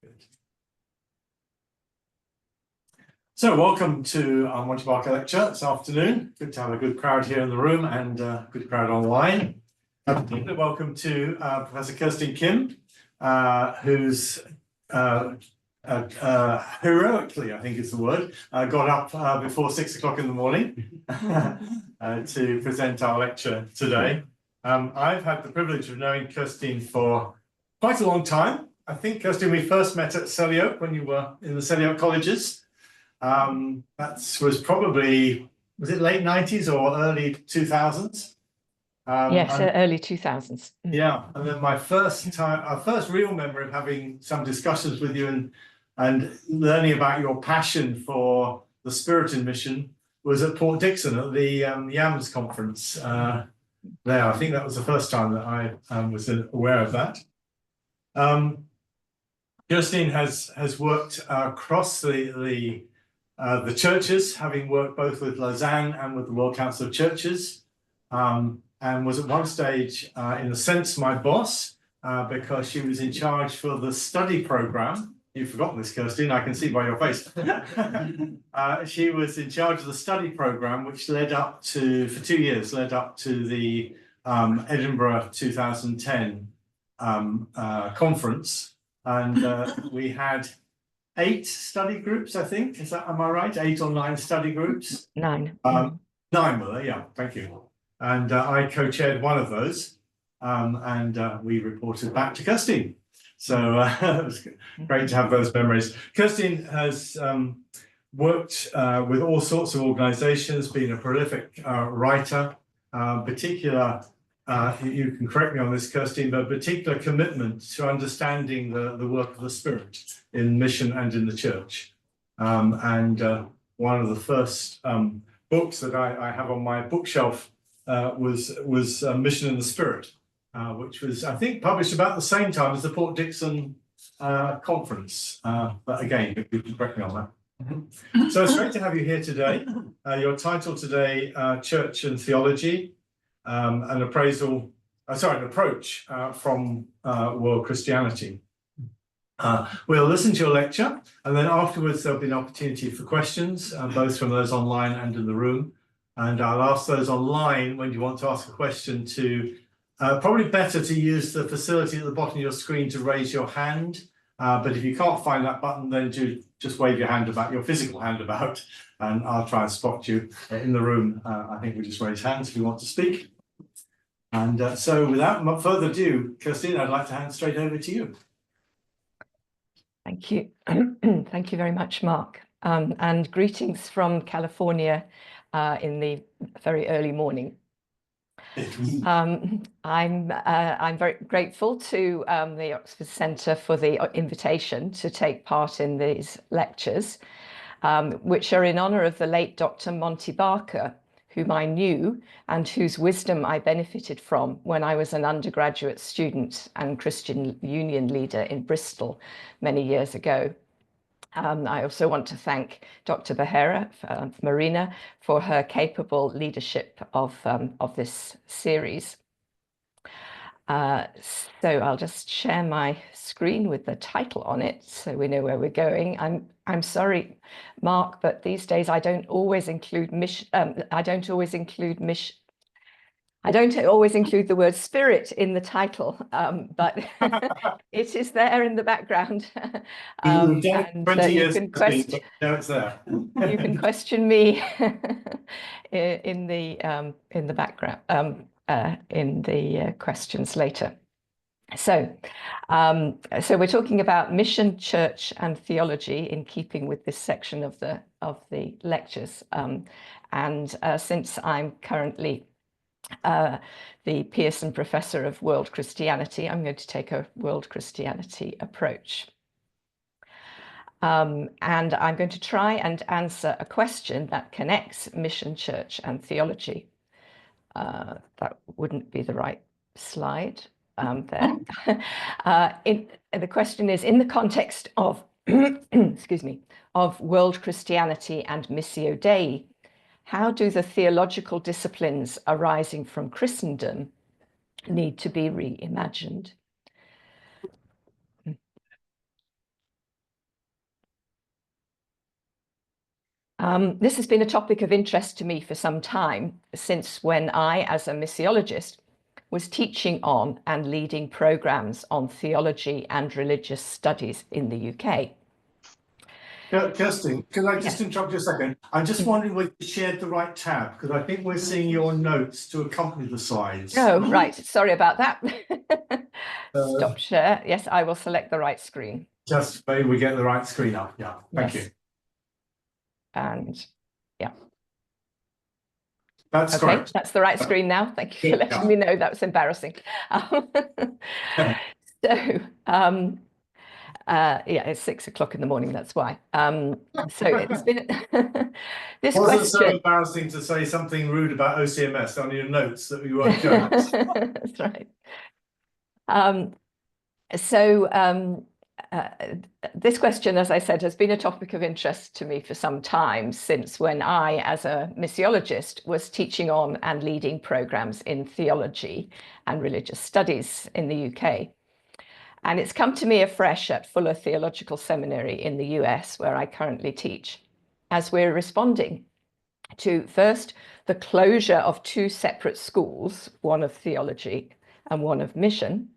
Good. So welcome to our Monty Barker lecture this afternoon. Good to have a good crowd here in the room and a good crowd online. Particularly welcome to Professor Kirsteen Kim, who's heroically, I think is the word, got up before 6 o'clock in the morning to present our lecture today. I've had the privilege of knowing Kirsteen for quite a long time. I think, Kirsteen, we first met at Selly when you were in the Selly colleges. That was probably, was it late 90s or early 2000s? Yes, early 2000s. Yeah, and then our first real memory of having some discussions with you and learning about your passion for the Spirit in mission was at Port Dickson at the YAMS conference there. I think that was the first time that I was aware of that. Kirsteen has worked across the churches, having worked both with Lausanne and with the World Council of Churches, and was at one stage, in a sense, my boss, because she was in charge for the study program. You've forgotten this, Kirsteen, I can see by your face. She was in charge of the study program, which led up to, for 2 years, led up to the Edinburgh 2010 conference. And we had 8 study groups, I think. Am I right? 8 or 9 study groups? 9. 9 were there, yeah, thank you. And I co-chaired one of those, and we reported back to Kirsteen. So it was great to have those memories. Kirsteen has worked with all sorts of organizations, been a prolific writer, particular, you can correct me on this, Kirsteen, but particular commitment to understanding the work of the Spirit in mission and in the church. And one of the first books that I have on my bookshelf was Mission in the Spirit, which was, I think, published about the same time as the Port Dickson conference. But again, you can correct me on that. So it's great to have you here today. Your title today, Church and Theology, an approach from world Christianity. We'll listen to your lecture, and then afterwards there'll be an opportunity for questions, both from those online and in the room. And I'll ask those online, when you want to ask a question, to probably better to use the facility at the bottom of your screen to raise your hand. But if you can't find that button, then just wave your hand about, your physical hand about, and I'll try and spot you in the room. I think we just raise hands if you want to speak. And so without further ado, Kirsteen, I'd like to hand straight over to you. Thank you. Thank you very much, Mark. And greetings from California in the very early morning. I'm very grateful to the Oxford Centre for the invitation to take part in these lectures, which are in honour of the late Dr. Monty Barker, whom I knew and whose wisdom I benefited from when I was an undergraduate student and Christian Union leader in Bristol many years ago. I also want to thank Dr. Behera, Marina, for her capable leadership of this series. So I'll just share my screen with the title on it so we know where we're going. I'm sorry, Mark, but these days I don't always include the word spirit in the title, but it is there in the background. And you can question, it's there. You can question me in the background, in the questions later. So we're talking about mission, church, and theology in keeping with this section of the lectures. And since I'm currently the Pierson Professor of World Christianity, I'm going to take a world Christianity approach. And I'm going to try and answer a question that connects mission, church, and theology. That wouldn't be the right slide there. The question is, in the context of, excuse me, of world Christianity and Missio Dei, how do the theological disciplines arising from Christendom need to be reimagined? This has been a topic of interest to me for some time, since when I, as a missiologist, was teaching on and leading programs on theology and religious studies in the UK. Kirsteen, can I just interrupt you a second? I'm just wondering whether you shared the right tab, because I think we're seeing your notes to accompany the slides. Oh, right. Sorry about that. Stop share. Yes, I will select the right screen. Just maybe we get the right screen up. Yeah, thank you. And yeah. That's okay, correct. That's the right screen now. Thank you for letting me know. That was embarrassing. Yeah, it's 6 o'clock in the morning. That's why. So it's been this Was question. it so embarrassing to say something rude about OCMS on your notes that you weren't going? That's right. This question, as I said, has been a topic of interest to me for some time, since when I, as a missiologist, was teaching on and leading programs in theology and religious studies in the UK. And it's come to me afresh at Fuller Theological Seminary in the US, where I currently teach, as we're responding to, first, the closure of 2 separate schools, one of theology and one of mission,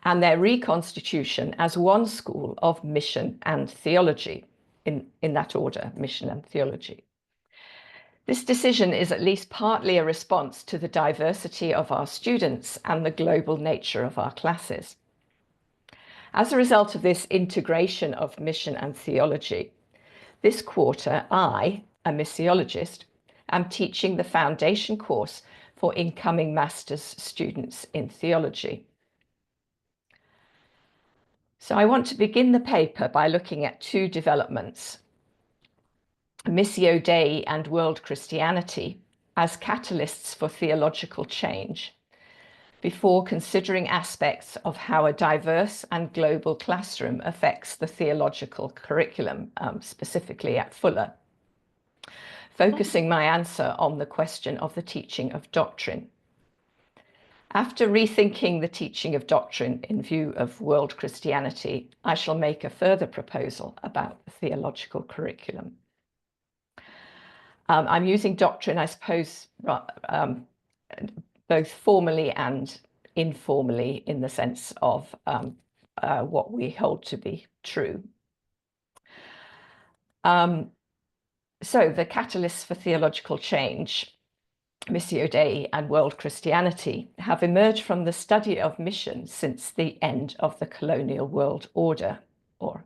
and their reconstitution as one school of mission and theology, in that order, mission and theology. This decision is at least partly a response to the diversity of our students and the global nature of our classes. As a result of this integration of mission and theology, this quarter I, a missiologist, am teaching the foundation course for incoming master's students in theology. So I want to begin the paper by looking at 2 developments: Missio Dei and world Christianity as catalysts for theological change, before considering aspects of how a diverse and global classroom affects the theological curriculum, specifically at Fuller, focusing my answer on the question of the teaching of doctrine. After rethinking the teaching of doctrine in view of world Christianity, I shall make a further proposal about the theological curriculum. I'm using doctrine, I suppose, both formally and informally, in the sense of what we hold to be true. So the catalysts for theological change, Missio Dei and world Christianity, have emerged from the study of mission since the end of the colonial world order, or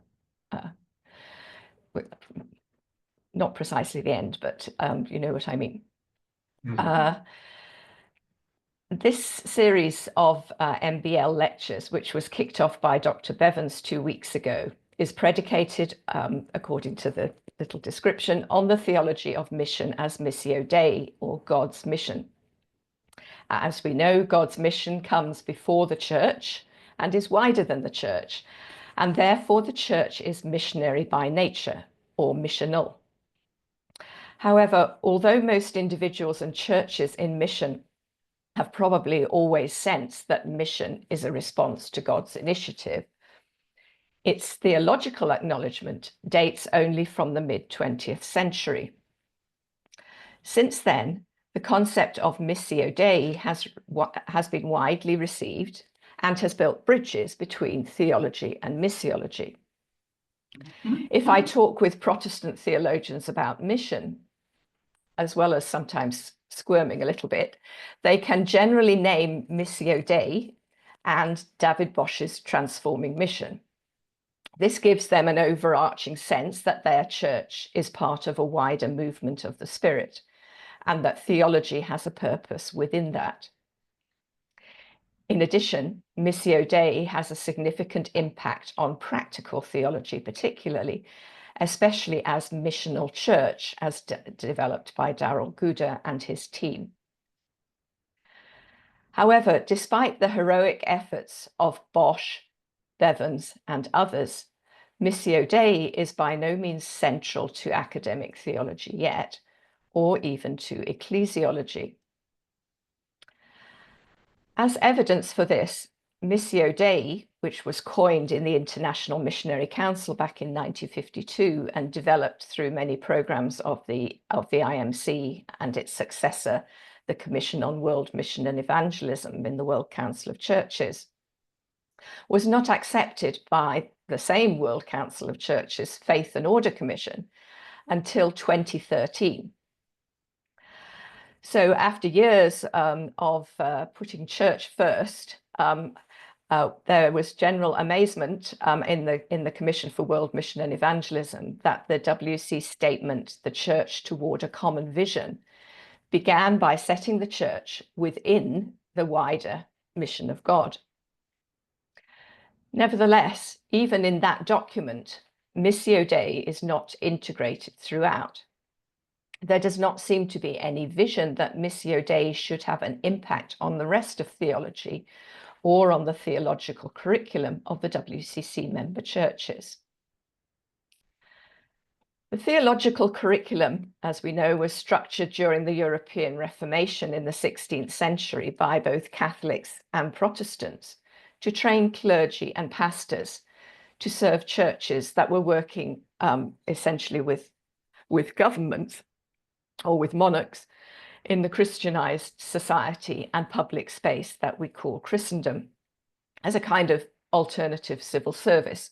not precisely the end, but you know what I mean. This series of MBL lectures, which was kicked off by Dr. Bevans 2 weeks ago, is predicated, according to the little description, on the theology of mission as Missio Dei, or God's mission. As we know, God's mission comes before the church and is wider than the church, and therefore the church is missionary by nature, or missional. However, although most individuals and churches in mission have probably always sensed that mission is a response to God's initiative, its theological acknowledgement dates only from the mid-20th century. Since then, the concept of Missio Dei has been widely received and has built bridges between theology and missiology. If I talk with Protestant theologians about mission, as well as sometimes squirming a little bit, they can generally name Missio Dei and David Bosch's Transforming Mission. This gives them an overarching sense that their church is part of a wider movement of the Spirit, and that theology has a purpose within that. In addition, Missio Dei has a significant impact on practical theology, particularly, especially as missional church, as developed by Darrell Guda and his team. However, despite the heroic efforts of Bosch, Bevans, and others, Missio Dei is by no means central to academic theology yet, or even to ecclesiology. As evidence for this, Missio Dei, which was coined in the International Missionary Council back in 1952 and developed through many programs of the IMC and its successor, the Commission on World Mission and Evangelism in the World Council of Churches, was not accepted by the same World Council of Churches Faith and Order Commission until 2013. So after years of putting church first, there was general amazement in the Commission for World Mission and Evangelism that the WC statement, "The Church Toward a Common Vision," began by setting the church within the wider mission of God. Nevertheless, even in that document, Missio Dei is not integrated throughout. There does not seem to be any vision that Missio Dei should have an impact on the rest of theology or on the theological curriculum of the WCC member churches. The theological curriculum, as we know, was structured during the European Reformation in the 16th century by both Catholics and Protestants to train clergy and pastors to serve churches that were working essentially with governments or with monarchs in the Christianized society and public space that we call Christendom, as a kind of alternative civil service.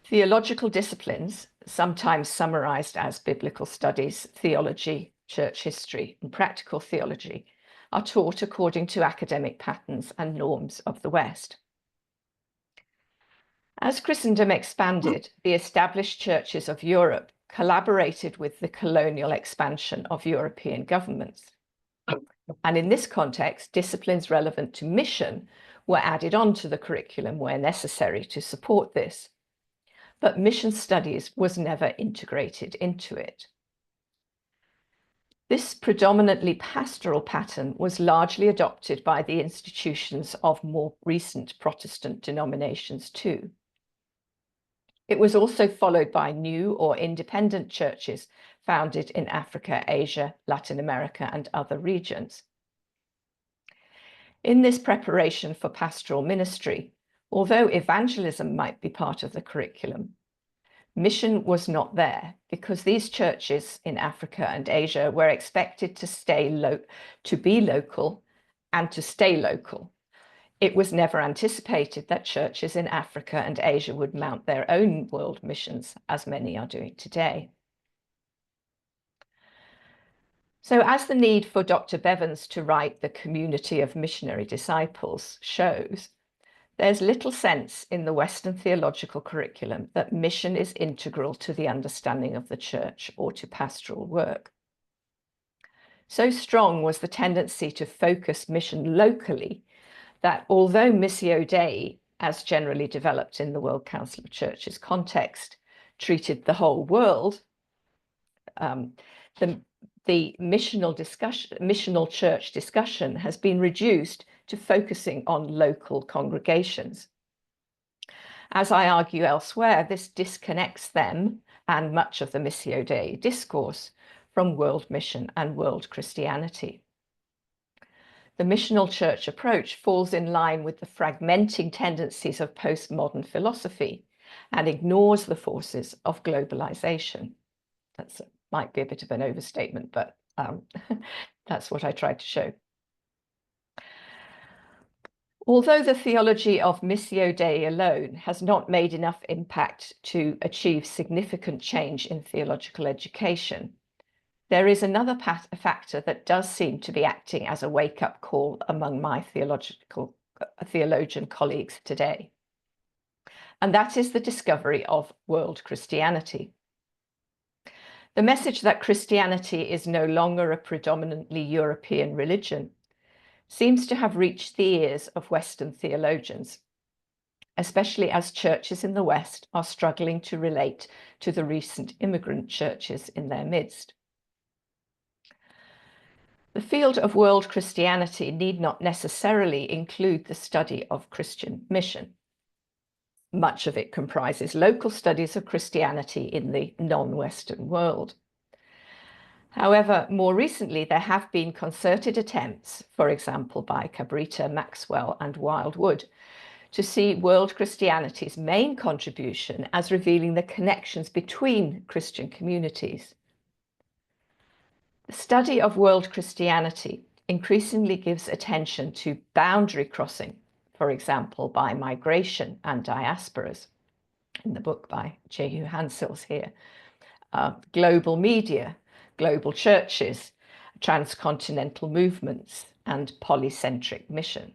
Theological disciplines, sometimes summarized as biblical studies, theology, church history, and practical theology, are taught according to academic patterns and norms of the West. As Christendom expanded, the established churches of Europe collaborated with the colonial expansion of European governments. And in this context, disciplines relevant to mission were added onto the curriculum where necessary to support this. But mission studies was never integrated into it. This predominantly pastoral pattern was largely adopted by the institutions of more recent Protestant denominations too. It was also followed by new or independent churches founded in Africa, Asia, Latin America, and other regions. In this preparation for pastoral ministry, although evangelism might be part of the curriculum, mission was not there because these churches in Africa and Asia were expected to be local and to stay local. It was never anticipated that churches in Africa and Asia would mount their own world missions, as many are doing today. So as the need for Dr. Bevans to write The Community of Missionary Disciples shows, there's little sense in the Western theological curriculum that mission is integral to the understanding of the church or to pastoral work. So strong was the tendency to focus mission locally that although Missio Dei, as generally developed in the World Council of Churches context, treated the whole world, the missional church discussion has been reduced to focusing on local congregations. As I argue elsewhere, this disconnects them and much of the Missio Dei discourse from world mission and world Christianity. The missional church approach falls in line with the fragmenting tendencies of postmodern philosophy and ignores the forces of globalization. That might be a bit of an overstatement, but that's what I tried to show. Although the theology of Missio Dei alone has not made enough impact to achieve significant change in theological education, there is another factor that does seem to be acting as a wake-up call among my theologian colleagues today. And that is the discovery of world Christianity. The message that Christianity is no longer a predominantly European religion seems to have reached the ears of Western theologians, especially as churches in the West are struggling to relate to the recent immigrant churches in their midst. The field of world Christianity need not necessarily include the study of Christian mission. Much of it comprises local studies of Christianity in the non-Western world. However, more recently, there have been concerted attempts, for example, by Cabrita, Maxwell, and Wildwood, to see world Christianity's main contribution as revealing the connections between Christian communities. The study of world Christianity increasingly gives attention to boundary crossing, for example, by migration and diasporas, in the book by Jehu Hansels here, global media, global churches, transcontinental movements, and polycentric mission.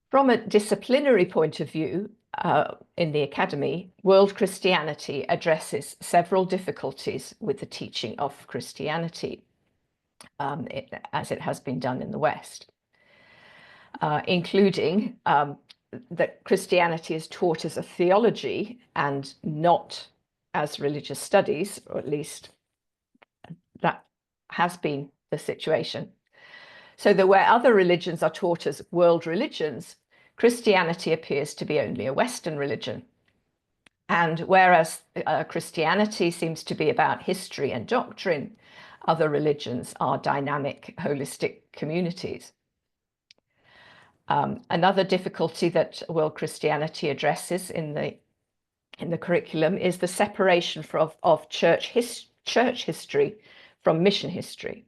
From a disciplinary point of view, in the academy, world Christianity addresses several difficulties with the teaching of Christianity, as it has been done in the West, including that Christianity is taught as a theology and not as religious studies, or at least that has been the situation. So that where other religions are taught as world religions, Christianity appears to be only a Western religion. And whereas Christianity seems to be about history and doctrine, other religions are dynamic, holistic communities. Another difficulty that world Christianity addresses in the curriculum is the separation of church history from mission history.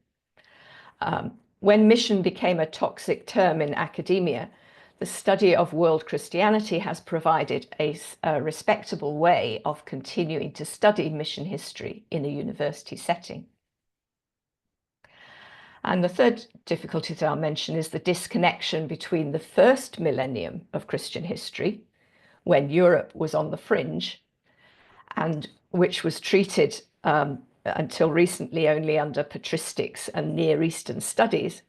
When mission became a toxic term in academia, the study of world Christianity has provided a respectable way of continuing to study mission history in a university setting. And the third difficulty that I'll mention is the disconnection between the first millennium of Christian history, when Europe was on the fringe, and which was treated until recently only under patristics and Near Eastern studies,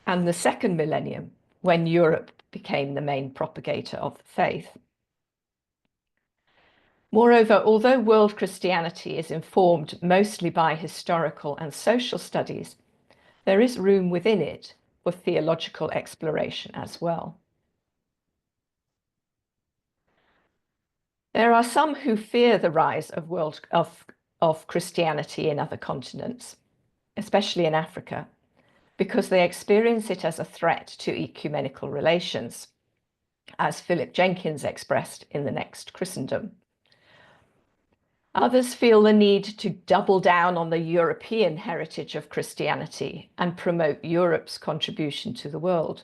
and the second millennium, when Europe became the main propagator of the faith. Moreover, although world Christianity is informed mostly by historical and social studies, there is room within it for theological exploration as well. There are some who fear the rise of Christianity in other continents, especially in Africa, because they experience it as a threat to ecumenical relations, as Philip Jenkins expressed in The Next Christendom. Others feel the need to double down on the European heritage of Christianity and promote Europe's contribution to the world.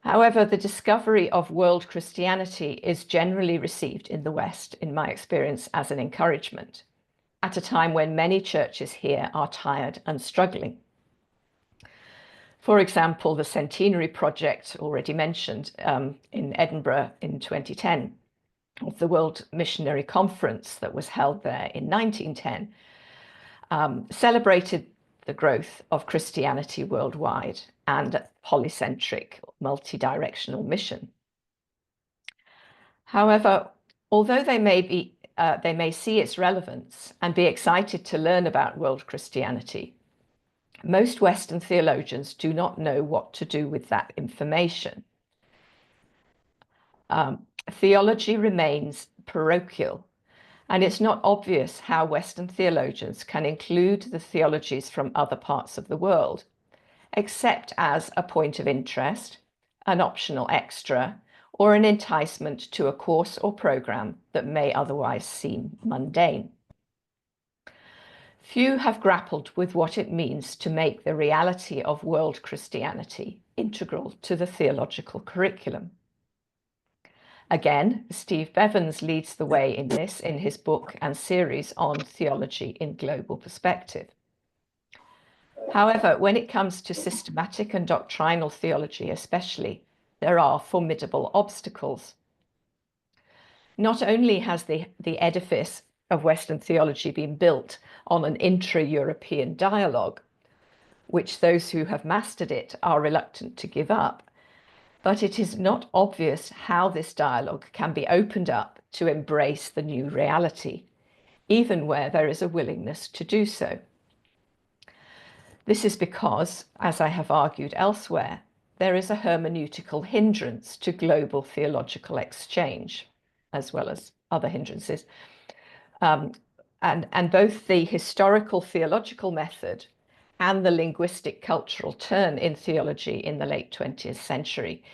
However, the discovery of world Christianity is generally received in the West, in my experience, as an encouragement, at a time when many churches here are tired and struggling. For example, the Centenary Project, already mentioned, in Edinburgh in 2010, of the World Missionary Conference that was held there in 1910, celebrated the growth of Christianity worldwide and polycentric, multi-directional mission. However, although they may see its relevance and be excited to learn about world Christianity, most Western theologians do not know what to do with that information. Theology remains parochial, and it's not obvious how Western theologians can include the theologies from other parts of the world, except as a point of interest, an optional extra, or an enticement to a course or program that may otherwise seem mundane. Few have grappled with what it means to make the reality of world Christianity integral to the theological curriculum. Again, Steve Bevans leads the way in this in his book and series on theology in global perspective. However, when it comes to systematic and doctrinal theology especially, there are formidable obstacles. Not only has the edifice of Western theology been built on an intra-European dialogue, which those who have mastered it are reluctant to give up, but it is not obvious how this dialogue can be opened up to embrace the new reality, even where there is a willingness to do so. This is because, as I have argued elsewhere, there is a hermeneutical hindrance to global theological exchange, as well as other hindrances, And both the historical theological method and the linguistic cultural turn in theology in the late 20th century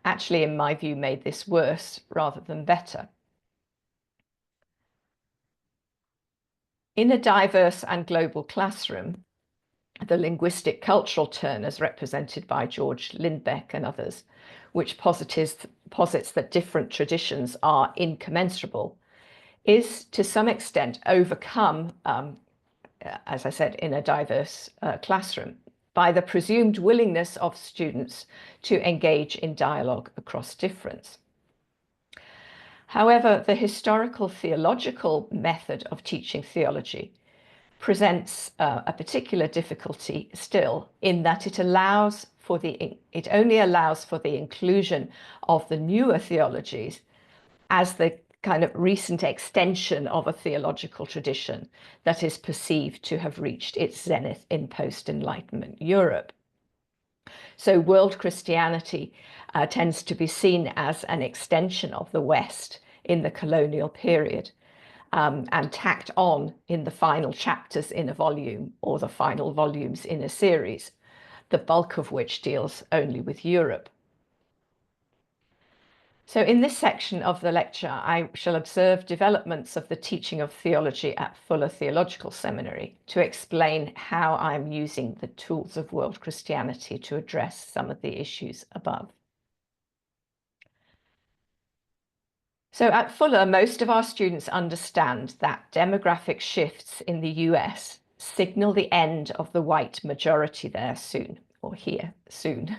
actually, in my view, made this worse rather than better. In a diverse and global classroom, the linguistic cultural turn, as represented by George Lindbeck and others, which posits that different traditions are incommensurable, is to some extent overcome, as I said, in a diverse classroom, by the presumed willingness of students to engage in dialogue across difference. However, the historical theological method of teaching theology presents a particular difficulty still, in that it only allows for the inclusion of the newer theologies as the kind of recent extension of a theological tradition that is perceived to have reached its zenith in post-Enlightenment Europe. So world Christianity tends to be seen as an extension of the West in the colonial period, and tacked on in the final chapters in a volume or the final volumes in a series, the bulk of which deals only with Europe. So in this section of the lecture, I shall observe developments of the teaching of theology at Fuller Theological Seminary to explain how I'm using the tools of world Christianity to address some of the issues above. So at Fuller, most of our students understand that demographic shifts in the US signal the end of the white majority there soon, or here soon,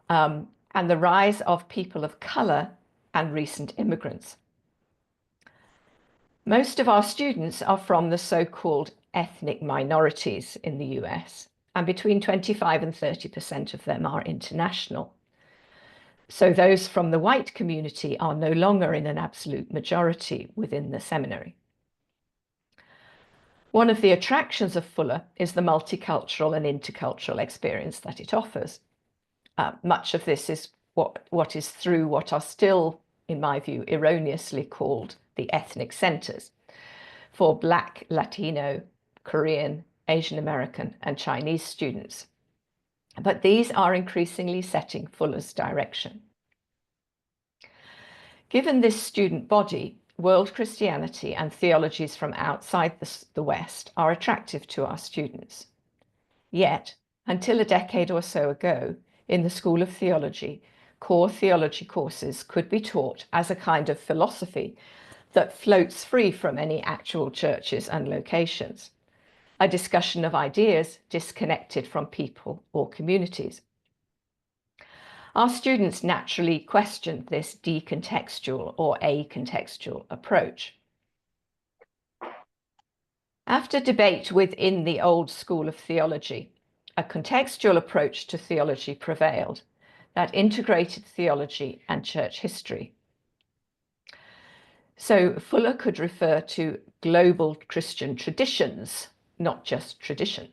and the rise of people of colour and recent immigrants. Most of our students are from the so-called ethnic minorities in the US, and between 25 and 30% of them are international. So those from the white community are no longer in an absolute majority within the seminary. One of the attractions of Fuller is the multicultural and intercultural experience that it offers. Much of this is what is through what are still, in my view, erroneously called the ethnic centers for Black, Latino, Korean, Asian American, and Chinese students. But these are increasingly setting Fuller's direction. Given this student body, world Christianity and theologies from outside the West are attractive to our students. Yet, until a decade or so ago, in the School of Theology, core theology courses could be taught as a kind of philosophy that floats free from any actual churches and locations, a discussion of ideas disconnected from people or communities. Our students naturally questioned this decontextual or acontextual approach. After debate within the old school of theology, a contextual approach to theology prevailed that integrated theology and church history. So Fuller could refer to global Christian traditions, not just tradition.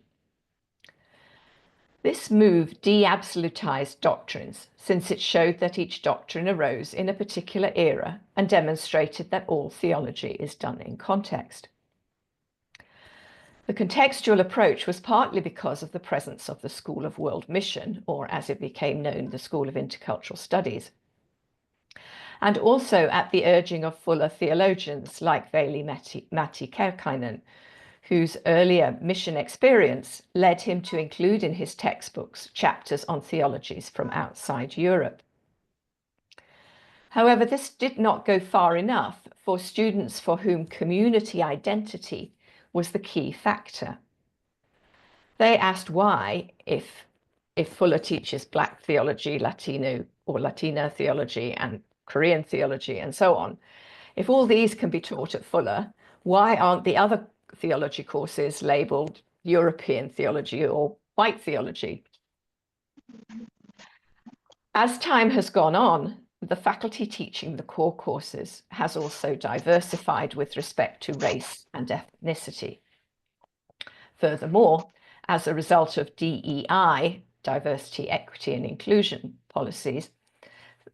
This move de-absolutized doctrines, since it showed that each doctrine arose in a particular era and demonstrated that all theology is done in context. The contextual approach was partly because of the presence of the School of World Mission, or as it became known, the School of Intercultural Studies, and also at the urging of Fuller theologians like Veli-Matti Kärkkäinen, whose earlier mission experience led him to include in his textbooks chapters on theologies from outside Europe. However, this did not go far enough for students for whom community identity was the key factor. They asked why, if Fuller teaches Black theology, Latino or Latina theology, and Korean theology, and so on, if all these can be taught at Fuller, why aren't the other theology courses labeled European theology or white theology? As time has gone on, the faculty teaching the core courses has also diversified with respect to race and ethnicity. Furthermore, as a result of DEI, diversity, equity, and inclusion policies,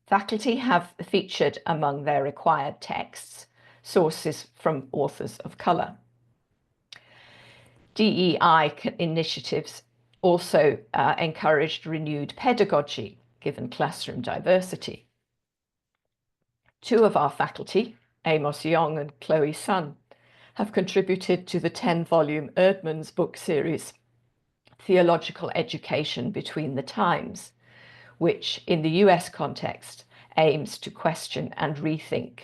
faculty have featured among their required texts sources from authors of colour. DEI initiatives also encouraged renewed pedagogy, given classroom diversity. Two of our faculty, Amos Young and Chloe Sun, have contributed to the 10-volume Erdmann's book series, Theological Education Between the Times, which in the US context aims to question and rethink,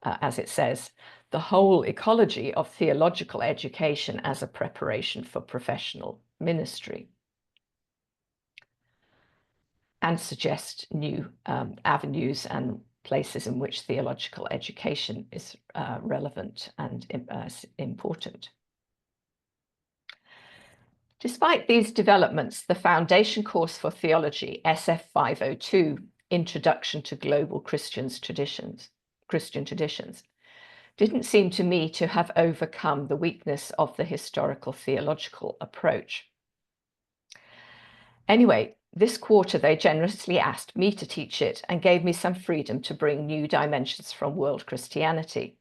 as it says, the whole ecology of theological education as a preparation for professional ministry, and suggest new avenues and places in which theological education is relevant and important. Despite these developments, the foundation course for theology, SF 502, Introduction to Global Christian Traditions, didn't seem to me to have overcome the weakness of the historical theological approach. Anyway, this quarter they generously asked me to teach it and gave me some freedom to bring new dimensions from world Christianity.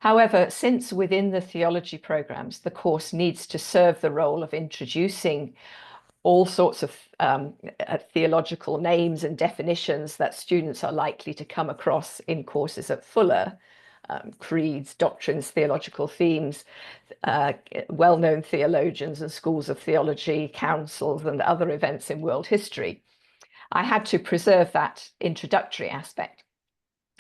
However, since within the theology programs, the course needs to serve the role of introducing all sorts of theological names and definitions that students are likely to come across in courses at Fuller, creeds, doctrines, theological themes, well-known theologians and schools of theology, councils, and other events in world history. I had to preserve that introductory aspect.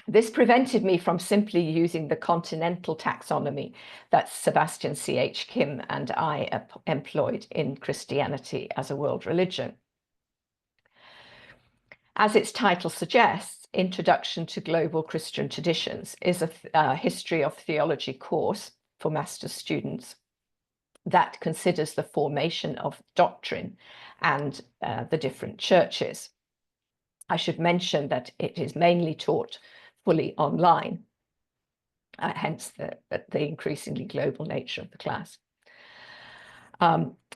This prevented me from simply using the continental taxonomy that Sebastian C.H. Kim and I employed in Christianity as a World Religion. As its title suggests, Introduction to Global Christian Traditions is a history of theology course for master's students that considers the formation of doctrine and the different churches. I should mention that it is mainly taught fully online, hence the increasingly global nature of the class.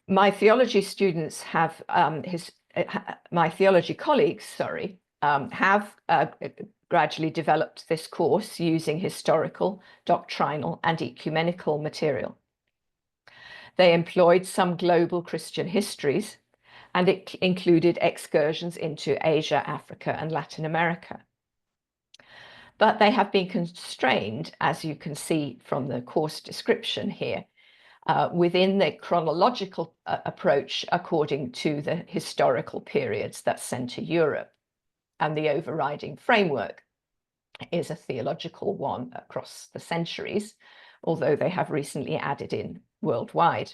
My theology students have, my theology colleagues, sorry, have gradually developed this course using historical, doctrinal, and ecumenical material. They employed some global Christian histories, and it included excursions into Asia, Africa, and Latin America. But they have been constrained, as you can see from the course description here, within the chronological approach according to the historical periods that center Europe. And the overriding framework is a theological one across the centuries, although they have recently added in worldwide.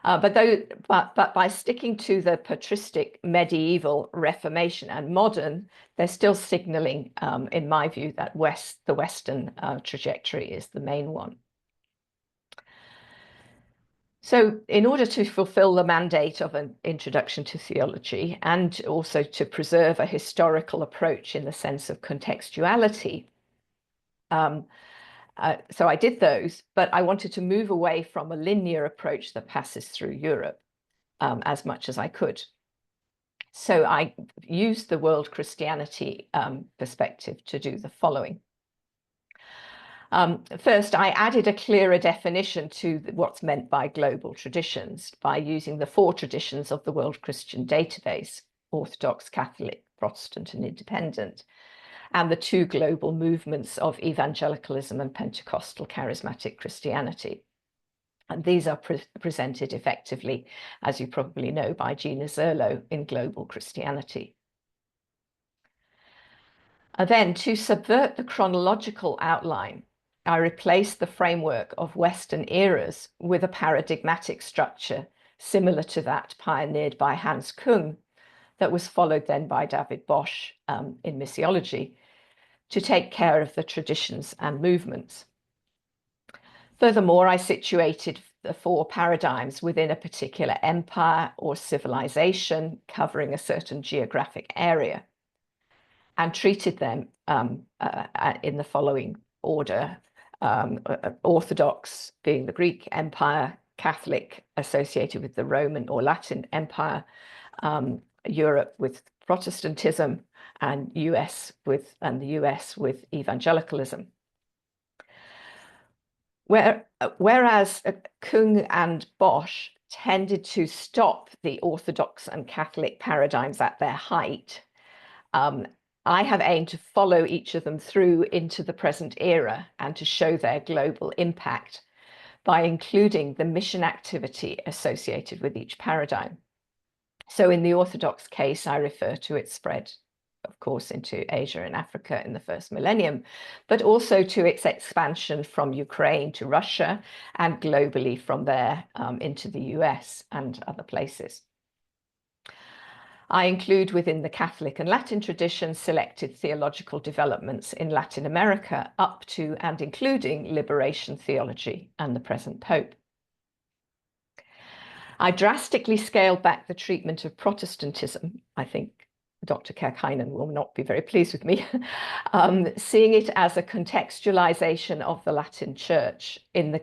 But by sticking to the patristic, medieval, Reformation, and modern, they're still signaling, in my view, that the Western trajectory is the main one. So in order to fulfill the mandate of an introduction to theology and also to preserve a historical approach in the sense of contextuality, so I did those, but I wanted to move away from a linear approach that passes through Europe as much as I could. So I used the world Christianity perspective to do the following. First, I added a clearer definition to what's meant by global traditions by using the 4 traditions of the World Christian Database, Orthodox, Catholic, Protestant, and Independent, and the 2 global movements of evangelicalism and Pentecostal charismatic Christianity. And these are presented effectively, as you probably know, by Gina Zerlo in Global Christianity. Then, to subvert the chronological outline, I replaced the framework of Western eras with a paradigmatic structure similar to that pioneered by Hans Kung, that was followed then by David Bosch in Missiology, to take care of the traditions and movements. Furthermore, I situated the 4 paradigms within a particular empire or civilization covering a certain geographic area, and treated them in the following order: Orthodox being the Greek Empire, Catholic associated with the Roman or Latin Empire, Europe with Protestantism and the US with evangelicalism. Whereas Kung and Bosch tended to stop the Orthodox and Catholic paradigms at their height, I have aimed to follow each of them through into the present era and to show their global impact by including the mission activity associated with each paradigm. So in the Orthodox case, I refer to its spread, of course, into Asia and Africa in the first millennium, but also to its expansion from Ukraine to Russia and globally from there into the US and other places. I include within the Catholic and Latin tradition selected theological developments in Latin America up to and including liberation theology and the present Pope. I drastically scaled back the treatment of Protestantism. I think Dr. Kärkkäinen will not be very pleased with me, seeing it as a contextualization of the Latin Church in the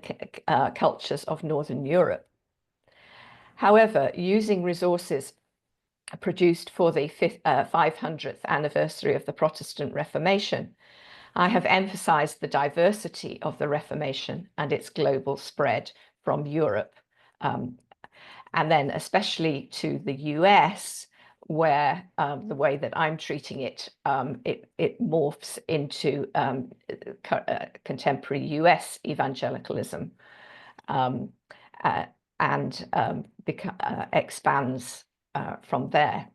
cultures of Northern Europe. However, using resources produced for the 500th anniversary of the Protestant Reformation, I have emphasized the diversity of the Reformation and its global spread from Europe, and then especially to the US, where the way that I'm treating it, it morphs into contemporary US evangelicalism and expands from there.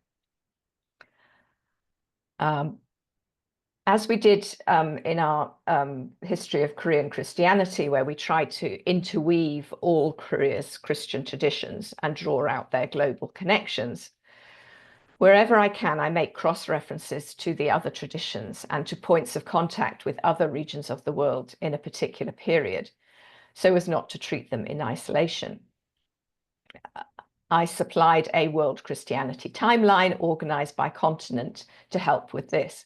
As we did in our history of Korean Christianity, where we tried to interweave all Korea's Christian traditions and draw out their global connections, wherever I can, I make cross-references to the other traditions and to points of contact with other regions of the world in a particular period, so as not to treat them in isolation. I supplied a world Christianity timeline organized by continent to help with this.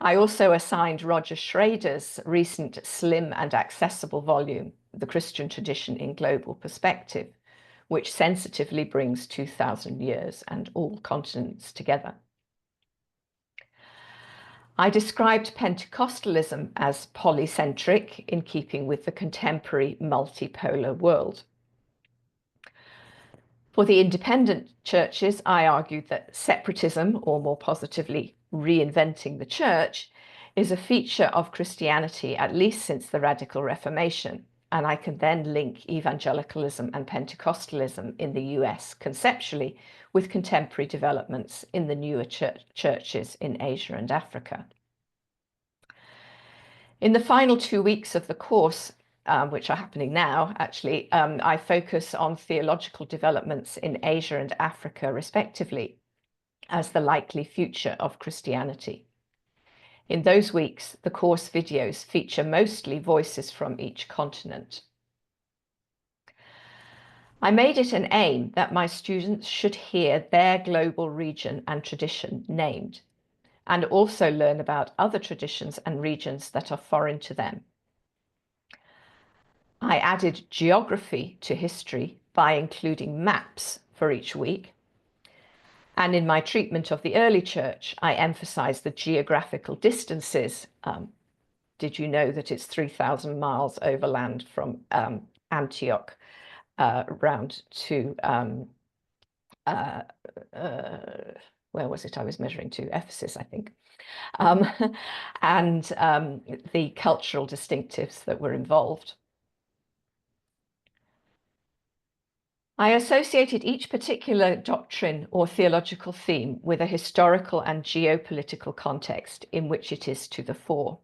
I also assigned Roger Schrader's recent slim and accessible volume, The Christian Tradition in Global Perspective, which sensitively brings 2,000 years and all continents together. I described Pentecostalism as polycentric in keeping with the contemporary multipolar world. For the independent churches, I argued that separatism, or more positively, reinventing the church, is a feature of Christianity at least since the Radical Reformation, and I can then link evangelicalism and Pentecostalism in the US conceptually with contemporary developments in the newer churches in Asia and Africa. In the final 2 weeks of the course, which are happening now, actually, I focus on theological developments in Asia and Africa, respectively, as the likely future of Christianity. In those weeks, the course videos feature mostly voices from each continent. I made it an aim that my students should hear their global region and tradition named, and also learn about other traditions and regions that are foreign to them. I added geography to history by including maps for each week. And in my treatment of the early church, I emphasized the geographical distances. Did you know that it's 3,000 miles overland from Antioch round to, where was it I was measuring to? Ephesus, I think. And the cultural distinctives that were involved. I associated each particular doctrine or theological theme with a historical and geopolitical context in which it is to the fore.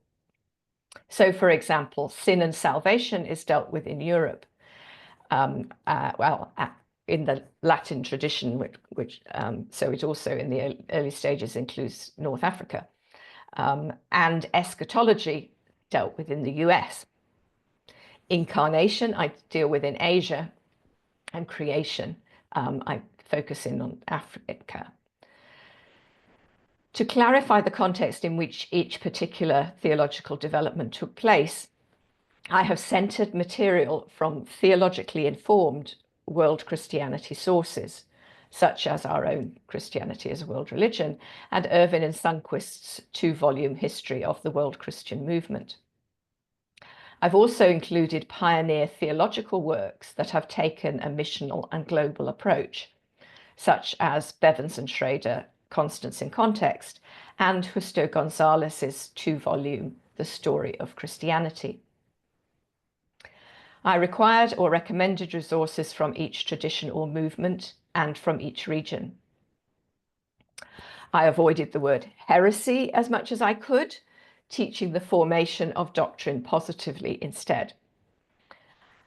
So, for example, sin and salvation is dealt with in Europe, in the Latin tradition, so it also in the early stages includes North Africa, and eschatology dealt with in the US. Incarnation I deal with in Asia, and creation, I focus in on Africa. To clarify the context in which each particular theological development took place, I have centered material from theologically informed world Christianity sources, such as Our Own Christianity as a World Religion, and Irvin and Sundquist's 2-volume History of the World Christian Movement. I've also included pioneer theological works that have taken a missional and global approach, such as Bevans and Schrader, Constance in Context, and Justo Gonzalez's 2-volume The Story of Christianity. I required or recommended resources from each tradition or movement and from each region. I avoided the word heresy as much as I could, teaching the formation of doctrine positively instead.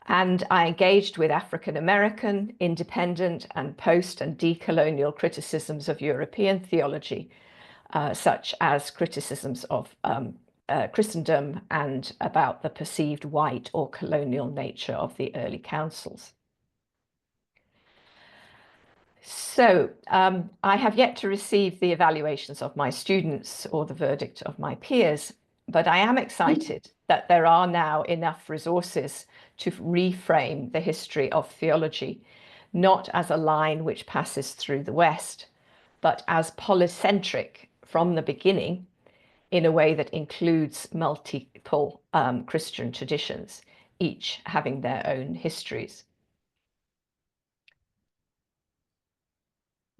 And I engaged with African American, independent, and post- and decolonial criticisms of European theology, such as criticisms of Christendom and about the perceived white or colonial nature of the early councils. So I have yet to receive the evaluations of my students or the verdict of my peers, but I am excited that there are now enough resources to reframe the history of theology, not as a line which passes through the West, but as polycentric from the beginning, in a way that includes multiple Christian traditions, each having their own histories.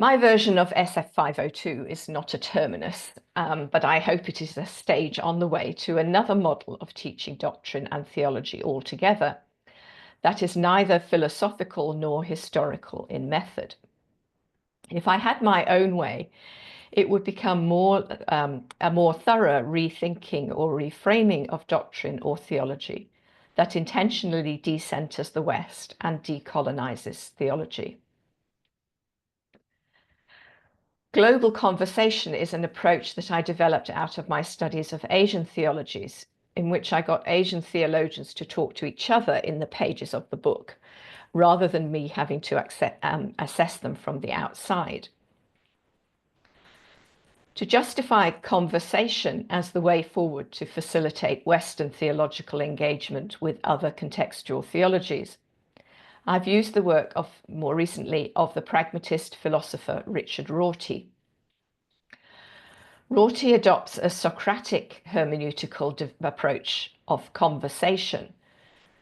My version of SF 502 is not a terminus, but I hope it is a stage on the way to another model of teaching doctrine and theology altogether, that is neither philosophical nor historical in method. If I had my own way, it would become a more thorough rethinking or reframing of doctrine or theology that intentionally decenters the West and decolonizes theology. Global conversation is an approach that I developed out of my studies of Asian theologies, in which I got Asian theologians to talk to each other in the pages of the book, rather than me having to assess them from the outside. To justify conversation as the way forward to facilitate Western theological engagement with other contextual theologies, I've used the work of, more recently, of the pragmatist philosopher Richard Rorty. Rorty adopts a Socratic hermeneutical approach of conversation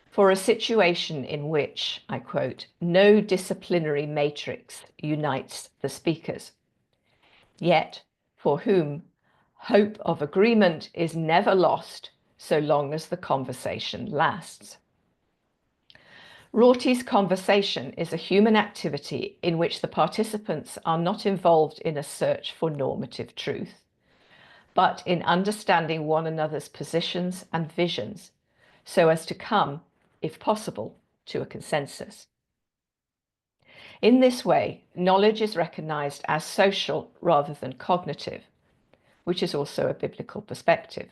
for a situation in which, I quote, no disciplinary matrix unites the speakers, yet for whom hope of agreement is never lost so long as the conversation lasts. Rorty's conversation is a human activity in which the participants are not involved in a search for normative truth, but in understanding one another's positions and visions so as to come, if possible, to a consensus. In this way, knowledge is recognized as social rather than cognitive, which is also a biblical perspective.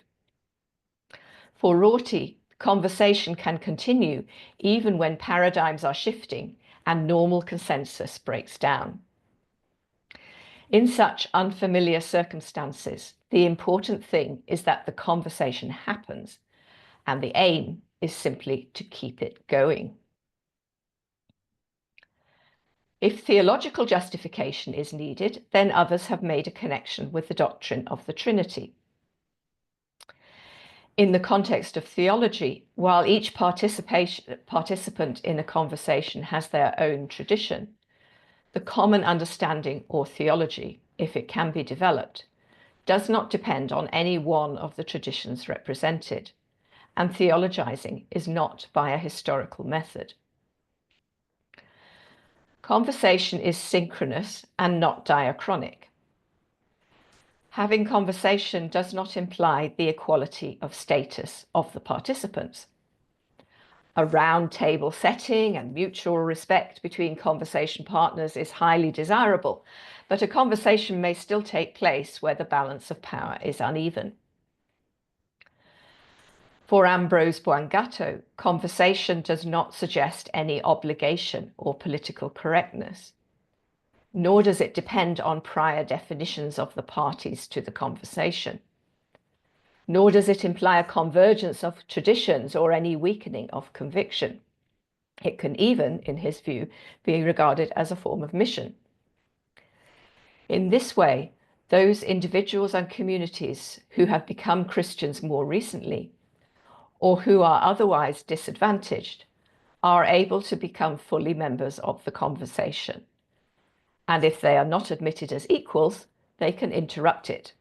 For Rorty, conversation can continue even when paradigms are shifting and normal consensus breaks down. In such unfamiliar circumstances, the important thing is that the conversation happens, and the aim is simply to keep it going. If theological justification is needed, then others have made a connection with the doctrine of the Trinity. In the context of theology, while each participant in a conversation has their own tradition, the common understanding or theology, if it can be developed, does not depend on any one of the traditions represented, and theologizing is not by a historical method. Conversation is synchronous and not diachronic. Having conversation does not imply the equality of status of the participants. A round table setting and mutual respect between conversation partners is highly desirable, but a conversation may still take place where the balance of power is uneven. For Ambrose Buangato, conversation does not suggest any obligation or political correctness, nor does it depend on prior definitions of the parties to the conversation, nor does it imply a convergence of traditions or any weakening of conviction. It can even, in his view, be regarded as a form of mission, In this way, those individuals and communities who have become Christians more recently, or who are otherwise disadvantaged, are able to become fully members of the conversation. And if they are not admitted as equals, they can interrupt it.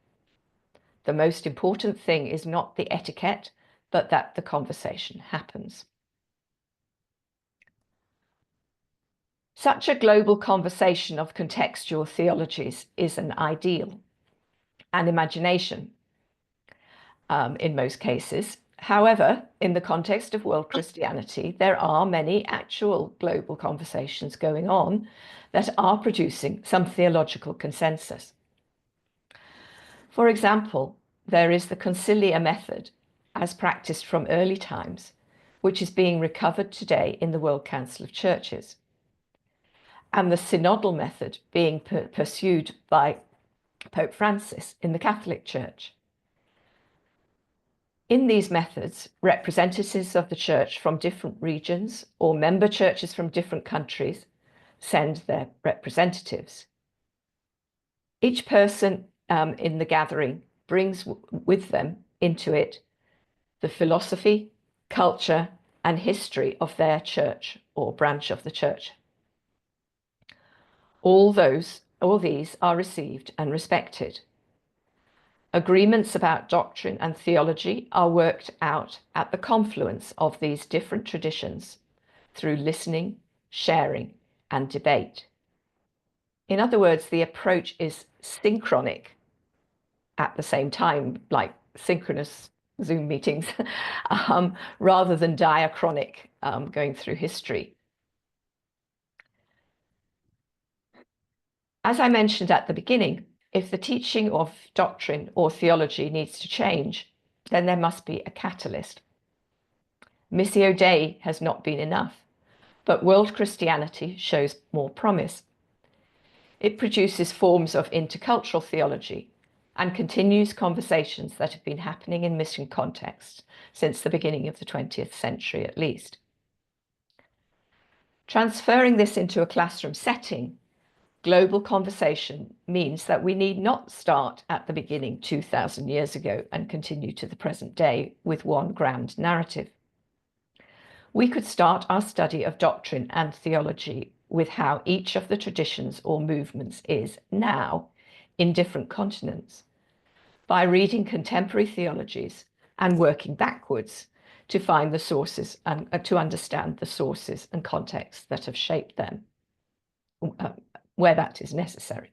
The most important thing is not the etiquette, but that the conversation happens. Such a global conversation of contextual theologies is an ideal, an imagination, in most cases. However, in the context of world Christianity, there are many actual global conversations going on that are producing some theological consensus. For example, there is the conciliar method, as practiced from early times, which is being recovered today in the World Council of Churches, and the synodal method being pursued by Pope Francis in the Catholic Church. In these methods, representatives of the Church from different regions or member churches from different countries send their representatives. Each person in the gathering brings with them into it the philosophy, culture, and history of their church or branch of the church. All these are received and respected. Agreements about doctrine and theology are worked out at the confluence of these different traditions through listening, sharing, and debate. In other words, the approach is synchronic at the same time, like synchronous Zoom meetings, rather than diachronic, going through history. As I mentioned at the beginning, if the teaching of doctrine or theology needs to change, then there must be a catalyst. Missio Dei has not been enough, but world Christianity shows more promise. It produces forms of intercultural theology and continues conversations that have been happening in mission contexts since the beginning of the 20th century at least. Transferring this into a classroom setting, global conversation means that we need not start at the beginning 2,000 years ago and continue to the present day with one grand narrative. We could start our study of doctrine and theology with how each of the traditions or movements is now in different continents, by reading contemporary theologies and working backwards to find the sources and to understand the sources and contexts that have shaped them, where that is necessary.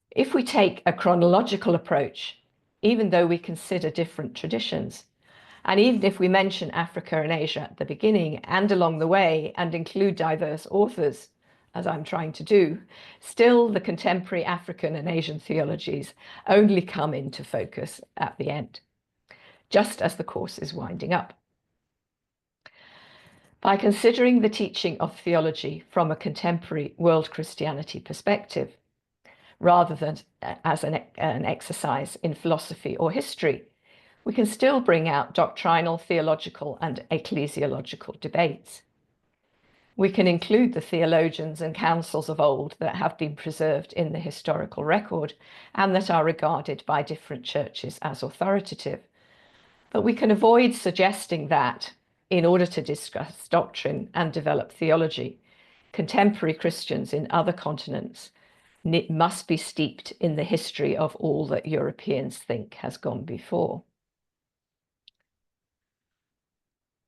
If we take a chronological approach, even though we consider different traditions, and even if we mention Africa and Asia at the beginning and along the way and include diverse authors, as I'm trying to do, still the contemporary African and Asian theologies only come into focus at the end, just as the course is winding up. By considering the teaching of theology from a contemporary world Christianity perspective, rather than as an exercise in philosophy or history, we can still bring out doctrinal, theological, and ecclesiological debates. We can include the theologians and councils of old that have been preserved in the historical record and that are regarded by different churches as authoritative. But we can avoid suggesting that, in order to discuss doctrine and develop theology, contemporary Christians in other continents must be steeped in the history of all that Europeans think has gone before.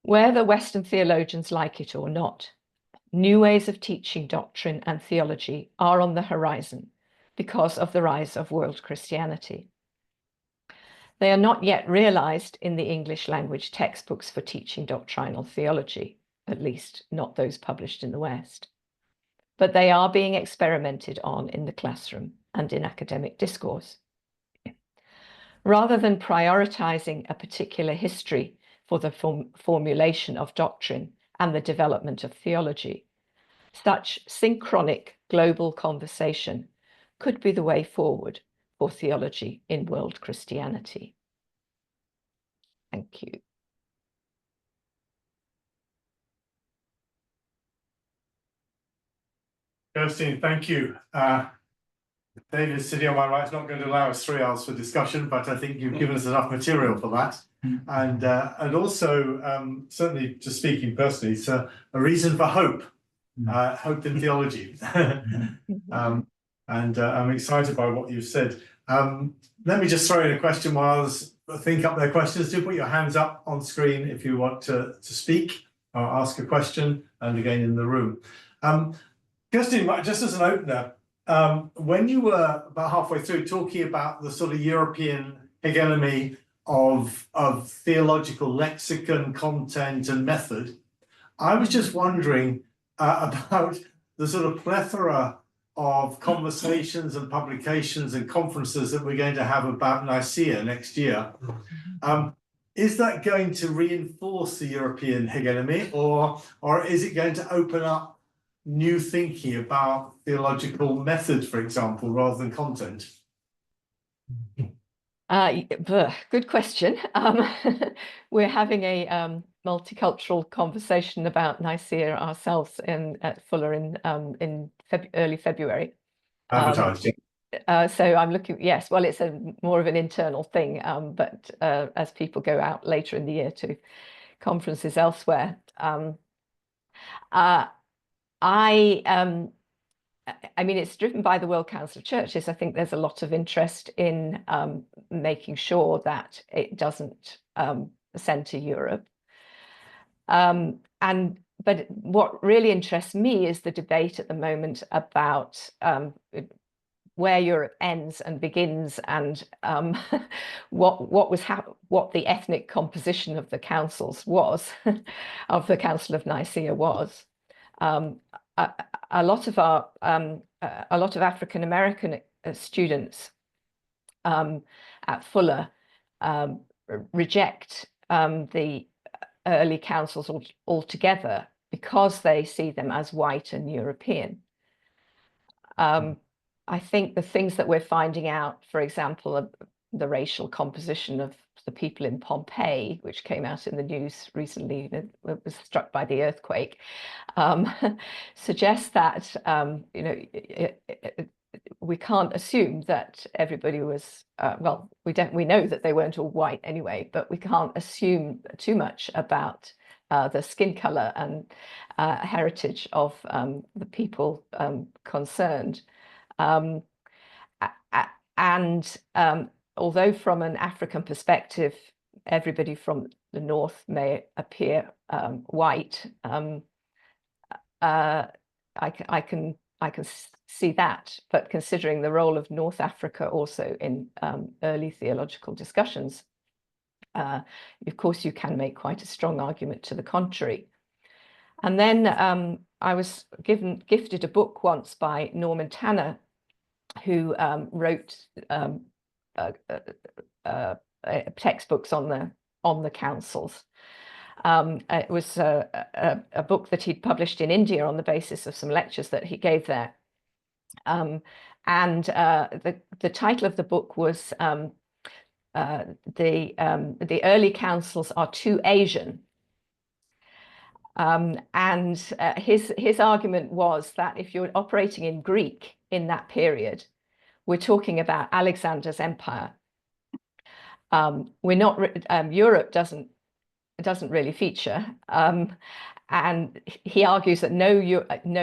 Whether Western theologians like it or not, new ways of teaching doctrine and theology are on the horizon because of the rise of world Christianity. They are not yet realized in the English language textbooks for teaching doctrinal theology, at least not those published in the West. But they are being experimented on in the classroom and in academic discourse. Rather than prioritizing a particular history for the formulation of doctrine and the development of theology, such synchronic global conversation could be the way forward for theology in world Christianity. Thank you. Kirsteen, thank you. David, sitting on my right, is not going to allow us 3 hours for discussion, but I think you've given us enough material for that. And also, certainly, just speaking personally, it's a reason for hope, hope in theology. And I'm excited by what you've said. Let me just throw in a question while others think up their questions. Do put your hands up on screen if you want to speak or ask a question, and again in the room. Kirsteen, just as an opener, when you were about halfway through talking about the sort of European hegemony of theological lexicon, content, and method, I was just wondering about the sort of plethora of conversations and publications and conferences that we're going to have about Nicaea next year. Is that going to reinforce the European hegemony, or is it going to open up new thinking about theological methods, for example, rather than content? Good question. We're having a multicultural conversation about Nicaea ourselves at Fuller in early February. Advertised, so I'm looking, yes, well, it's more of an internal thing, but as people go out later in the year to conferences elsewhere, I mean, it's driven by the World Council of Churches. I think there's a lot of interest in making sure that it doesn't centre Europe. But what really interests me is the debate at the moment about where Europe ends and begins, and what the ethnic composition of the councils was, of the Council of Nicaea was. A lot of African American students at Fuller reject the early councils altogether because they see them as white and European. I think the things that we're finding out, for example, the racial composition of the people in Pompeii, which came out in the news recently, it was struck by the earthquake, suggests that we can't assume that everybody was well. We know that they weren't all white anyway, but we can't assume too much about the skin color and heritage of the people concerned. Although from an African perspective, everybody from the north may appear white, I can see that. But considering the role of North Africa also in early theological discussions, of course, you can make quite a strong argument to the contrary. And then I was gifted a book once by Norman Tanner, who wrote textbooks on the councils. It was a book that he'd published in India on the basis of some lectures that he gave there. And the title of the book was The Early Councils Are Too Asian. And his argument was that if you're operating in Greek in that period, we're talking about Alexander's empire. We're not Europe doesn't really feature, and he argues that no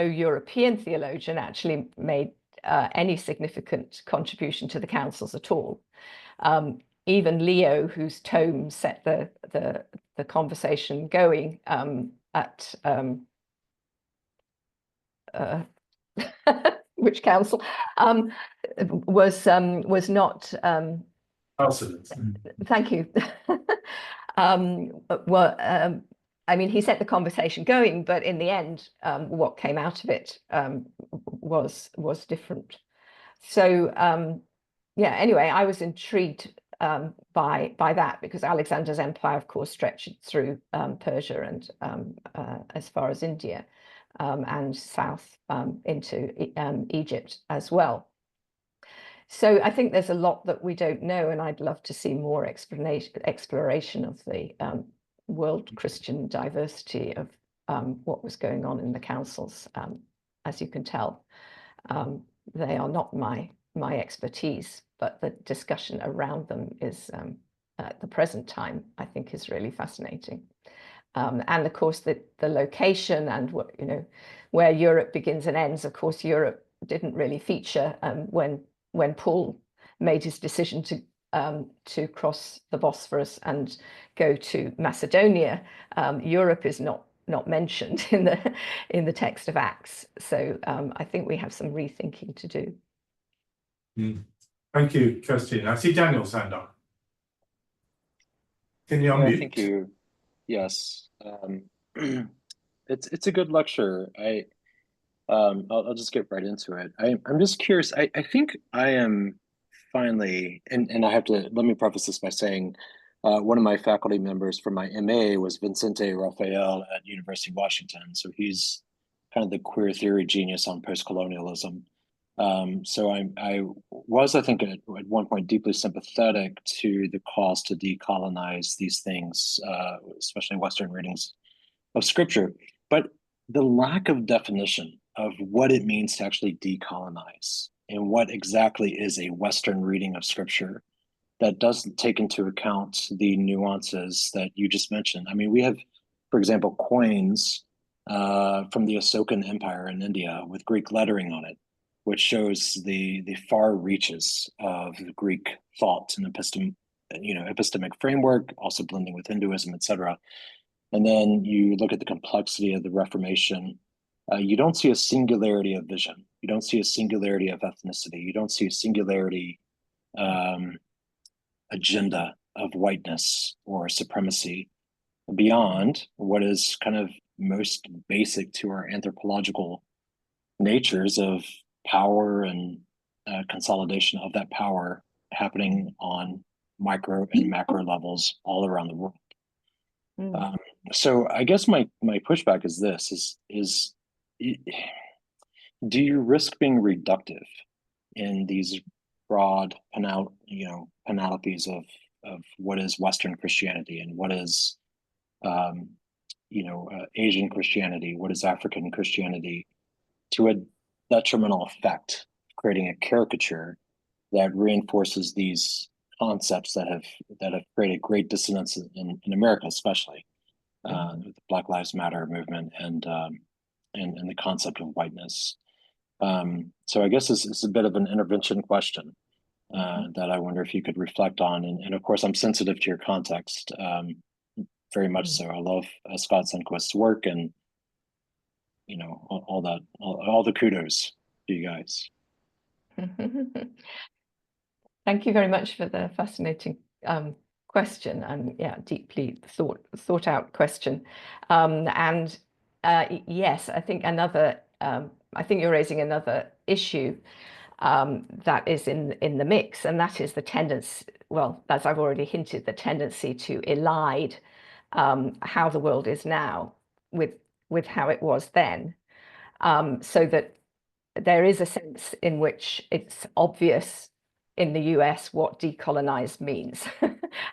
European theologian actually made any significant contribution to the councils at all. Even Leo, whose tome set the conversation going at which council was not. Thank you. Well, I mean, he set the conversation going, but in the end, what came out of it was different. So yeah. Anyway, I was intrigued by that, because Alexander's empire, of course, stretched through Persia and as far as India, and south into Egypt as well. So I think there's a lot that we don't know, and I'd love to see more exploration of the world Christian diversity of what was going on in the councils. As you can tell, they are not my my expertise, but the discussion around them is at the present time, I think, is really fascinating. And of course, the location and what, you know, where Europe begins and ends. Of course, Europe didn't really feature when Paul made his decision to cross the Bosphorus and go to Macedonia. Europe is not mentioned in the text of Acts. So I think we have some rethinking to do. Thank you, Kirsteen. I see Daniel's hand up. Can you unmute? Thank you. Yes, it's a good lecture. I'll just get right into it. I'm just curious. I think I am finally, and I have to, let me preface this by saying one of my faculty members for my MA was Vicente Rafael at University of Washington. So he's kind of the queer theory genius on post-colonialism. So I was, I think, at one point deeply sympathetic to the calls to decolonize these things, especially Western readings of Scripture. But the lack of definition of what it means to actually decolonize and what exactly is a Western reading of Scripture that doesn't take into account the nuances that you just mentioned. I mean, we have, for example, coins from the Asokan Empire in India with Greek lettering on it, which shows the far reaches of the Greek thought and epistemic framework, also blending with Hinduism, etc. And then you look at the complexity of the Reformation. You don't see a singularity of vision. You don't see a singularity of ethnicity. You don't see a singularity agenda of whiteness or supremacy beyond what is kind of most basic to our anthropological natures of power and consolidation of that power happening on micro and macro levels all around the world. So I guess my pushback is this: is do you risk being reductive in these broad panoplies of what is Western Christianity and what is Asian Christianity, what is African Christianity, to a detrimental effect, creating a caricature that reinforces these concepts that have created great dissonance in America, especially the Black Lives Matter movement and the concept of whiteness. So I guess it's a bit of an intervention question that I wonder if you could reflect on. And of course, I'm sensitive to your context, very much so. I love Scott Sundquist's work, and all the kudos to you guys. Thank you very much for the fascinating question, and deeply thought out question. Yes, I think I think you're raising another issue that is in the mix, and that is the tendency, well, as I've already hinted, the tendency to elide how the world is now with how it was then, so that there is a sense in which it's obvious in the US what decolonized means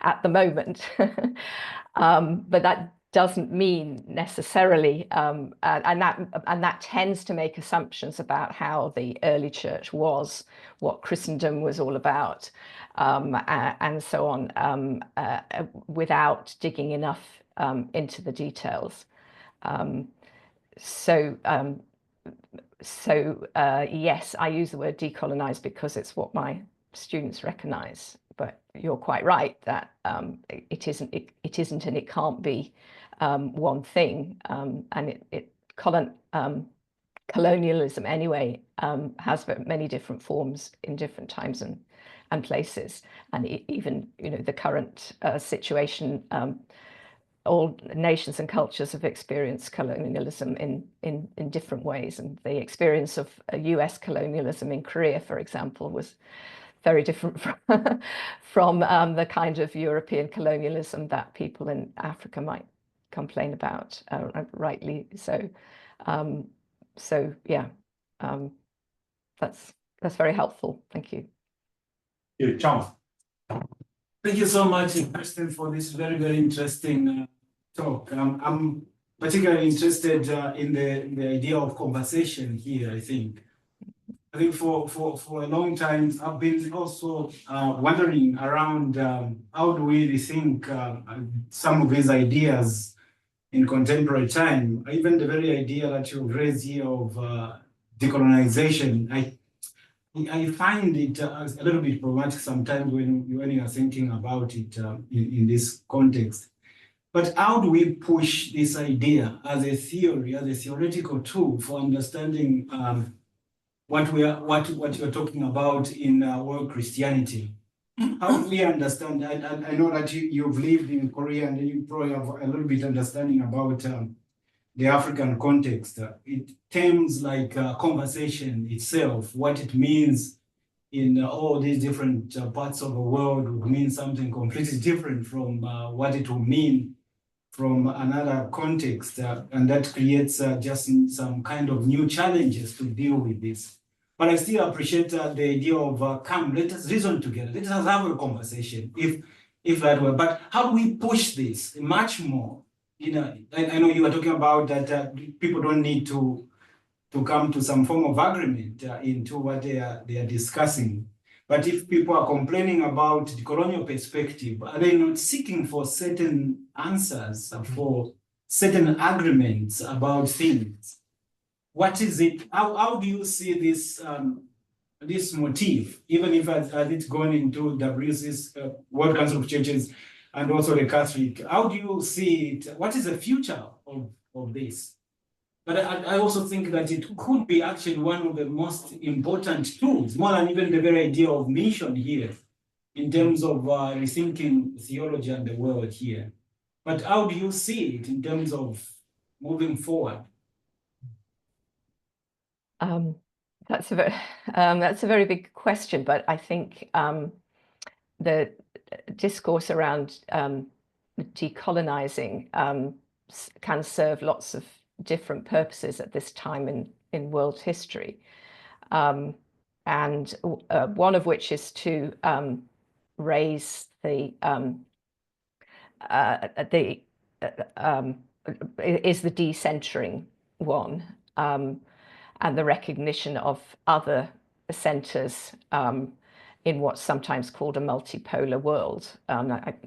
at the moment. But that doesn't mean necessarily, and that tends to make assumptions about how the early church was, what Christendom was all about, and so on, without digging enough into the details. Yes, I use the word decolonize because it's what my students recognize, but you're quite right that it isn't and it can't be one thing, and colonialism anyway has many different forms in different times and places, and even the current situation. All nations and cultures have experienced colonialism in different ways, and the experience of US colonialism in Korea, for example, was very different from the kind of European colonialism that people in Africa might complain about, rightly so. That's very helpful. Thank you. John. Thank you so much, Kirsteen, for this very, very interesting talk. I'm particularly interested in the idea of conversation here, I think. I think for a long time, I've been also wondering around how do we rethink some of these ideas in contemporary time, even the very idea that you've raised here of decolonization. I find it a little bit problematic sometimes when you are thinking about it in this context. But how do we push this idea as a theory, as a theoretical tool for understanding what you're talking about in world Christianity? How do we understand? I know that you've lived in Korea and you probably have a little bit understanding about the African context. It terms like conversation itself, what it means in all these different parts of the world would mean something completely different from what it will mean from another context. And that creates just some kind of new challenges to deal with this. But I still appreciate the idea of come, let us reason together. Let us have a conversation, if that were. But how do we push this much more? You know, I know you were talking about that people don't need to come to some form of agreement into what they are discussing. But if people are complaining about the colonial perspective, are they not seeking for certain answers, for certain agreements about things? What is it? How do you see this this motif, even if as it's gone into WC's World Council of Churches and also the Catholic? How do you see it? What is the future of this? But I also think that it could be actually one of the most important tools, more than even the very idea of mission here, in terms of rethinking theology and the world here. But how do you see it in terms of moving forward? That's a very big question, but I think the discourse around decolonizing can serve lots of different purposes at this time in world history, and one of which is to raise the decentering one. And the recognition of other centers in what's sometimes called a multipolar world.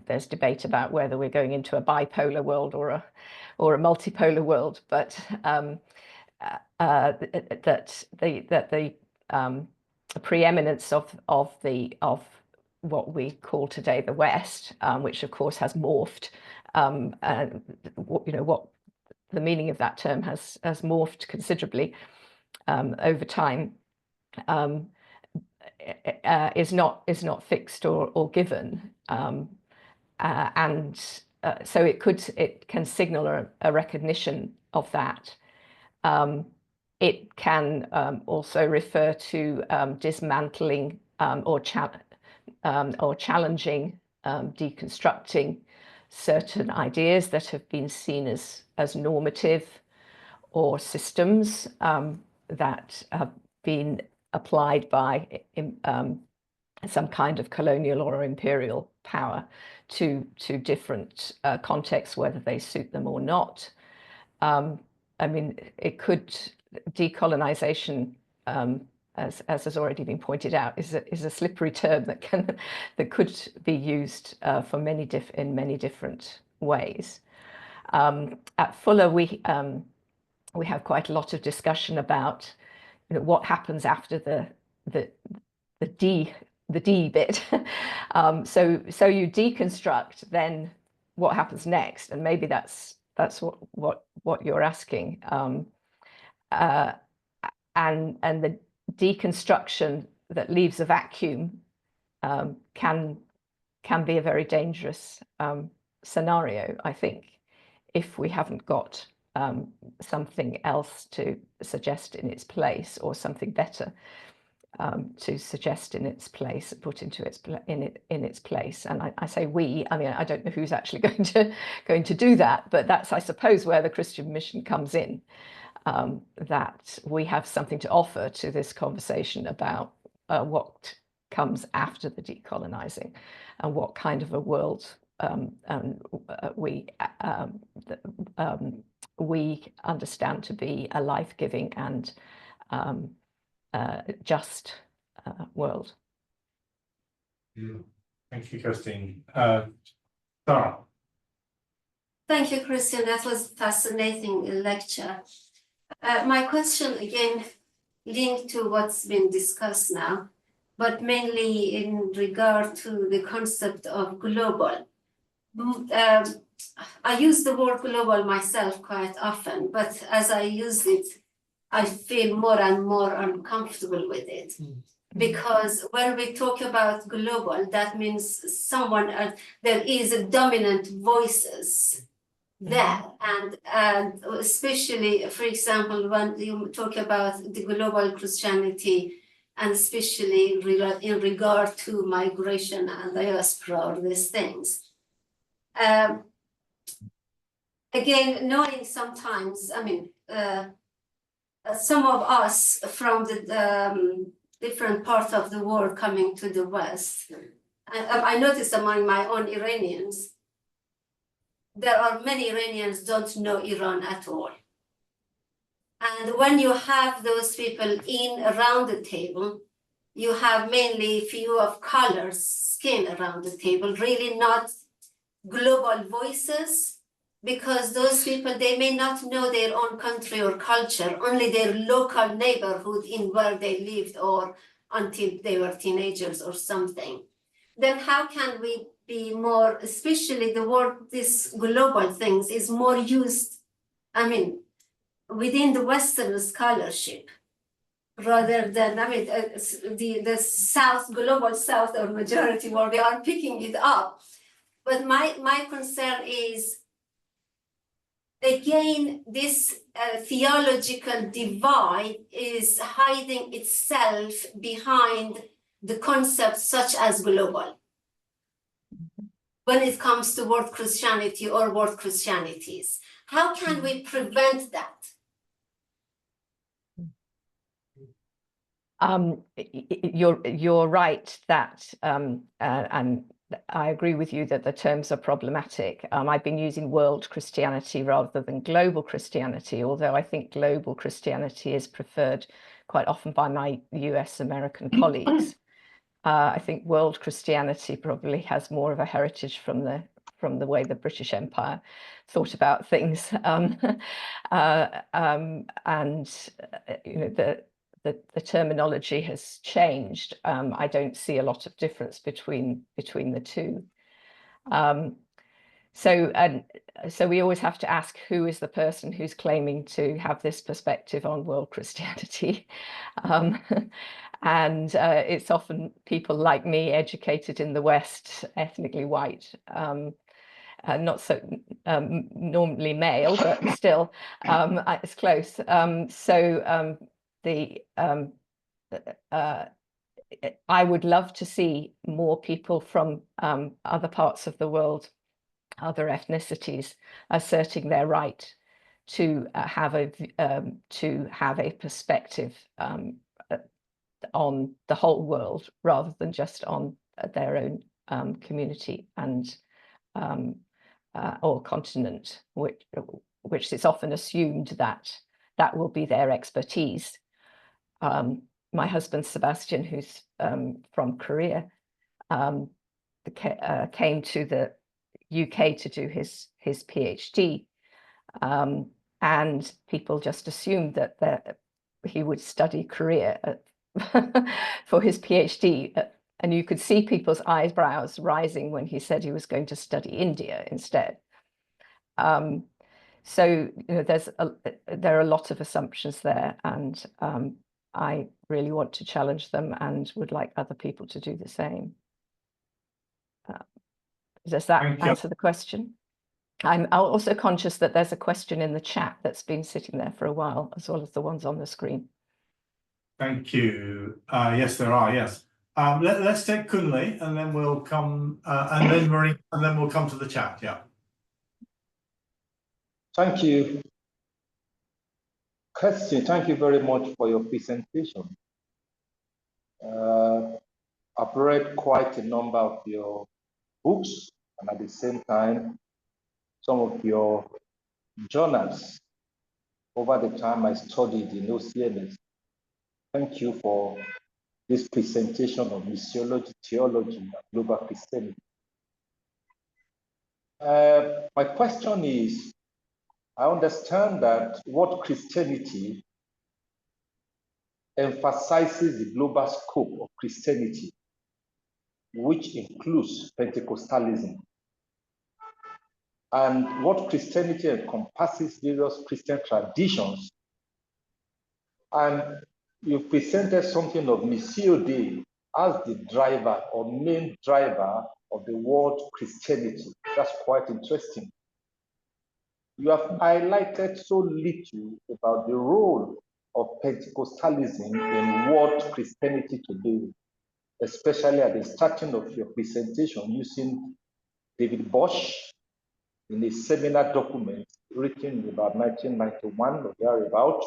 There's debate about whether we're going into a bipolar world or a multipolar world, but that the preeminence of what we call today the West, which of course has morphed, you know, what the meaning of that term has morphed considerably over time, is not fixed or given, and so it can signal a recognition of that. It can also refer to dismantling or challenging, deconstructing certain ideas that have been seen as normative, or systems that have been applied by some kind of colonial or imperial power to different contexts, whether they suit them or not. I mean, decolonization, as has already been pointed out, is a slippery term that could be used in many different ways. At Fuller, we have quite a lot of discussion about, you know, what happens after the D bit. So you deconstruct, then what happens next? And maybe that's what you're asking. And the deconstruction that leaves a vacuum can be a very dangerous scenario, I think, if we haven't got something else to suggest in its place, or something better to suggest in its place, put into in its place. And I say we, I mean, I don't know who's actually going to do that, but that's, I suppose, where the Christian mission comes in, that we have something to offer to this conversation about what comes after the decolonizing, and what kind of a world we understand to be a life-giving and just world. Thank you, Kirsteen. Sarah. Thank you, Christian. That was a fascinating lecture. My question, again, linked to what's been discussed now, but mainly in regard to the concept of global. I use the word global myself quite often, but as I use it, I feel more and more uncomfortable with it. Because when we talk about global, that means someone, there is a dominant voices there. And especially, for example, when you talk about the global Christianity, and especially in regard to migration and diaspora or these things. Again, knowing sometimes, I mean, some of us from the different parts of the world coming to the West, I noticed among my own Iranians, there are many Iranians don't know Iran at all. And when you have those people around the table, you have mainly few of colors, skin around the table, really not global voices, because those people, they may not know their own country or culture, only their local neighborhood in where they lived or until they were teenagers or something. Then how can we be more, especially the word, this global things is more used, I mean, within the Western scholarship, rather than, I mean, the South, global South or majority where we are picking it up. But my concern is, again, this theological divide is hiding itself behind the concepts such as global. When it comes to world Christianity or world Christianities, how can we prevent that? You're right that, and I agree with you that the terms are problematic. I've been using world Christianity rather than global Christianity, although I think global Christianity is preferred quite often by my US American colleagues. I think world Christianity probably has more of a heritage from the way the British Empire thought about things, and you know, the terminology has changed. I don't see a lot of difference between the two. So we always have to ask, who is the person who's claiming to have this perspective on world Christianity? And it's often people like me, educated in the West, ethnically white, not so normally male, but still it's close. I would love to see more people from other parts of the world, other ethnicities, asserting their right to have a perspective on the whole world rather than just on their own community and or continent, which is often assumed that that will be their expertise. My husband Sebastian, who's from Korea, came to the UK to do his PhD, and people just assumed that he would study Korea for his PhD, and you could see people's eyebrows rising when he said he was going to study India instead. So you know, there are a lot of assumptions there, and I really want to challenge them and would like other people to do the same. Does that answer the question? I'm also conscious that there's a question in the chat that's been sitting there for a while, as well as the ones on the screen. Thank you. Yes, there are. Yes. Let's take Kunle, and then we'll come, and then Marie, and then we'll come to the chat. Yeah. Thank you. Kirsteen, thank you very much for your presentation. I've read quite a number of your books, and at the same time, some of your journals over the time I studied in OCMS. Thank you for this presentation of missiology, theology, and global Christianity. My question is, I understand that what Christianity emphasizes the global scope of Christianity, which includes Pentecostalism. And what Christianity encompasses various Christian traditions. And you presented something of Missio Dei as the driver or main driver of the world Christianity. That's quite interesting. You have highlighted so little about the role of Pentecostalism in world Christianity today, especially at the starting of your presentation using David Bosch in a seminar document written in about 1991 or thereabout,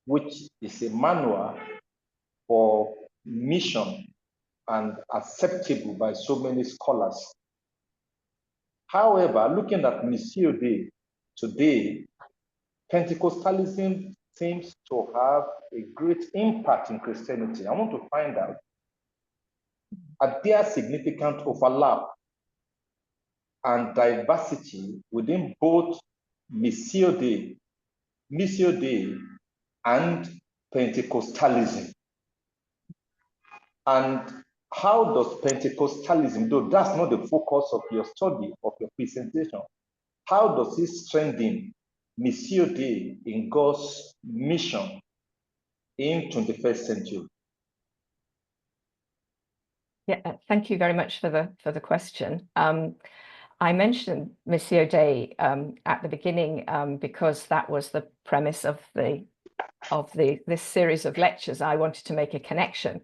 which is a manual for mission and acceptable by so many scholars. However, looking at Missio Dei today, Pentecostalism seems to have a great impact in Christianity. I want to find out, are there significant overlap and diversity within both Missio Dei, and Pentecostalism? And how does Pentecostalism, though that's not the focus of your study, of your presentation, how does it strengthen Missio Dei in God's mission in 21st century? Yeah, thank you very much for the question. I mentioned Missio Dei at the beginning because that was the premise of this series of lectures. I wanted to make a connection,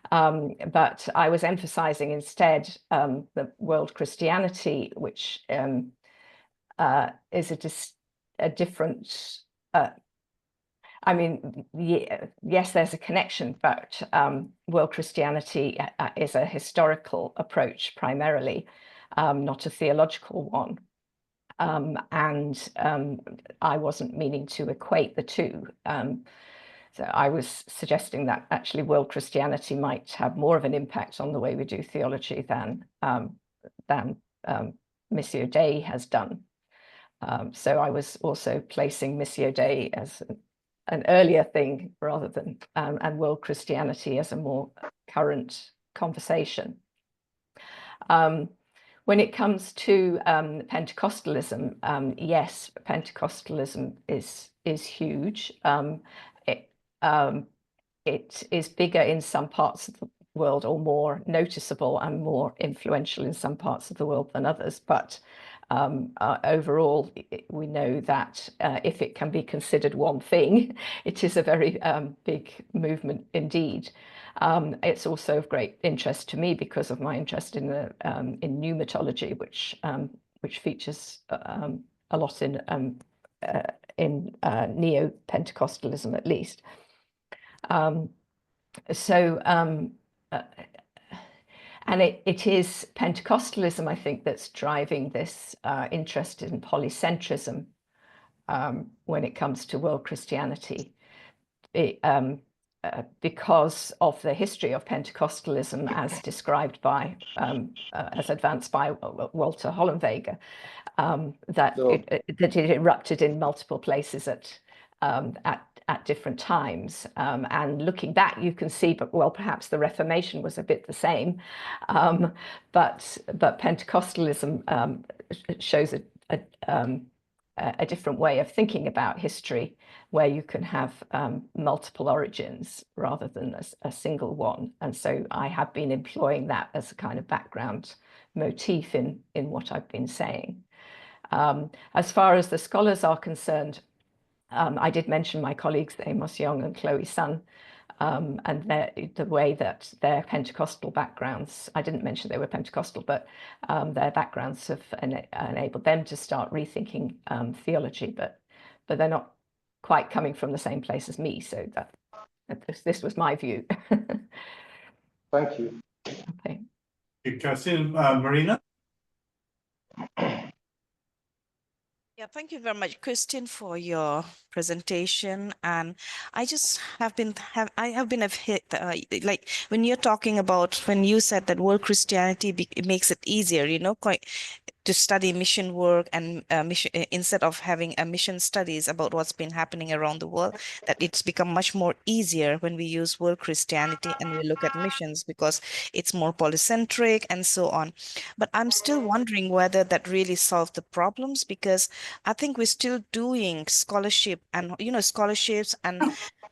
but I was emphasizing instead the world Christianity, which is a different. I mean, yes, there's a connection, but world Christianity is a historical approach primarily, not a theological one. And I wasn't meaning to equate the two. So I was suggesting that actually world Christianity might have more of an impact on the way we do theology than Missio Dei has done. So I was also placing Missio Dei as an earlier thing rather than and world Christianity as a more current conversation. When it comes to Pentecostalism, yes, Pentecostalism is huge. It is bigger in some parts of the world, or more noticeable and more influential in some parts of the world than others. But overall, we know that if it can be considered one thing, it is a very big movement indeed. It's also of great interest to me because of my interest in pneumatology, which features a lot in neo-Pentecostalism, at least. And it is Pentecostalism, I think, that's driving this interest in polycentrism when it comes to world Christianity, because of the history of Pentecostalism as described by, as advanced by Walter Hollenweger, that it erupted in multiple places at different times. And looking back, you can see, but well, perhaps the Reformation was a bit the same, but Pentecostalism shows a different way of thinking about history, where you can have multiple origins rather than a single one. And so I have been employing that as a kind of background motif in what I've been saying. As far as the scholars are concerned, I did mention my colleagues, Amos Young and Chloe Sun, and the way that their Pentecostal backgrounds, I didn't mention they were Pentecostal, but their backgrounds have enabled them to start rethinking theology, but they're not quite coming from the same place as me. So this was my view. Thank you. Okay. Kirsteen, Marina? Yeah, thank you very much, Kirsteen, for your presentation. And I just have been like when you're talking about, when you said that world Christianity it makes it easier, you know, quite to study mission work and mission instead of having a mission studies about what's been happening around the world, that it's become much more easier when we use world Christianity and we look at missions because it's more polycentric and so on. But I'm still wondering whether that really solved the problems, because I think we're still doing scholarship and, you know, scholarships and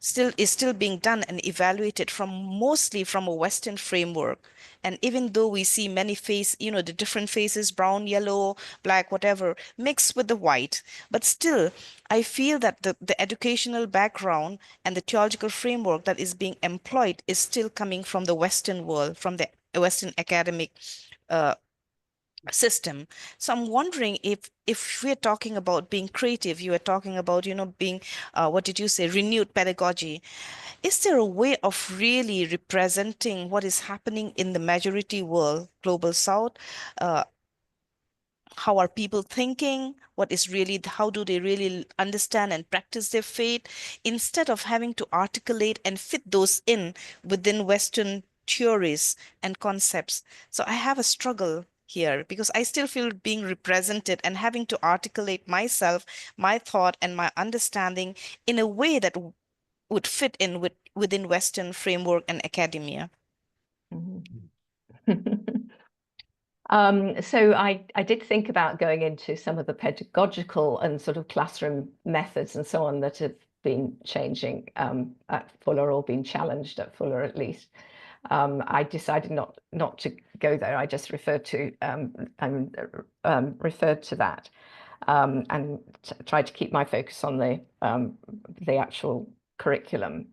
still being done and evaluated mostly from a Western framework. And even though we see many faces, you know, the different faces, brown, yellow, black, whatever, mixed with the white, but still, I feel that the educational background and the theological framework that is being employed is still coming from the Western world, from the Western academic system. So I'm wondering if we're talking about being creative, you were talking about, you know, being, what did you say, renewed pedagogy. Is there a way of really representing what is happening in the majority world, global South? How are people thinking? What is really, how do they really understand and practice their faith, instead of having to articulate and fit those in within Western theories and concepts? So I have a struggle here because I still feel being represented and having to articulate myself, my thought and my understanding in a way that would fit in within Western framework and academia. So I did think about going into some of the pedagogical and sort of classroom methods and so on that have been changing at Fuller, or been challenged at Fuller at least. I decided not to go there. I just referred to that and tried to keep my focus on the actual curriculum.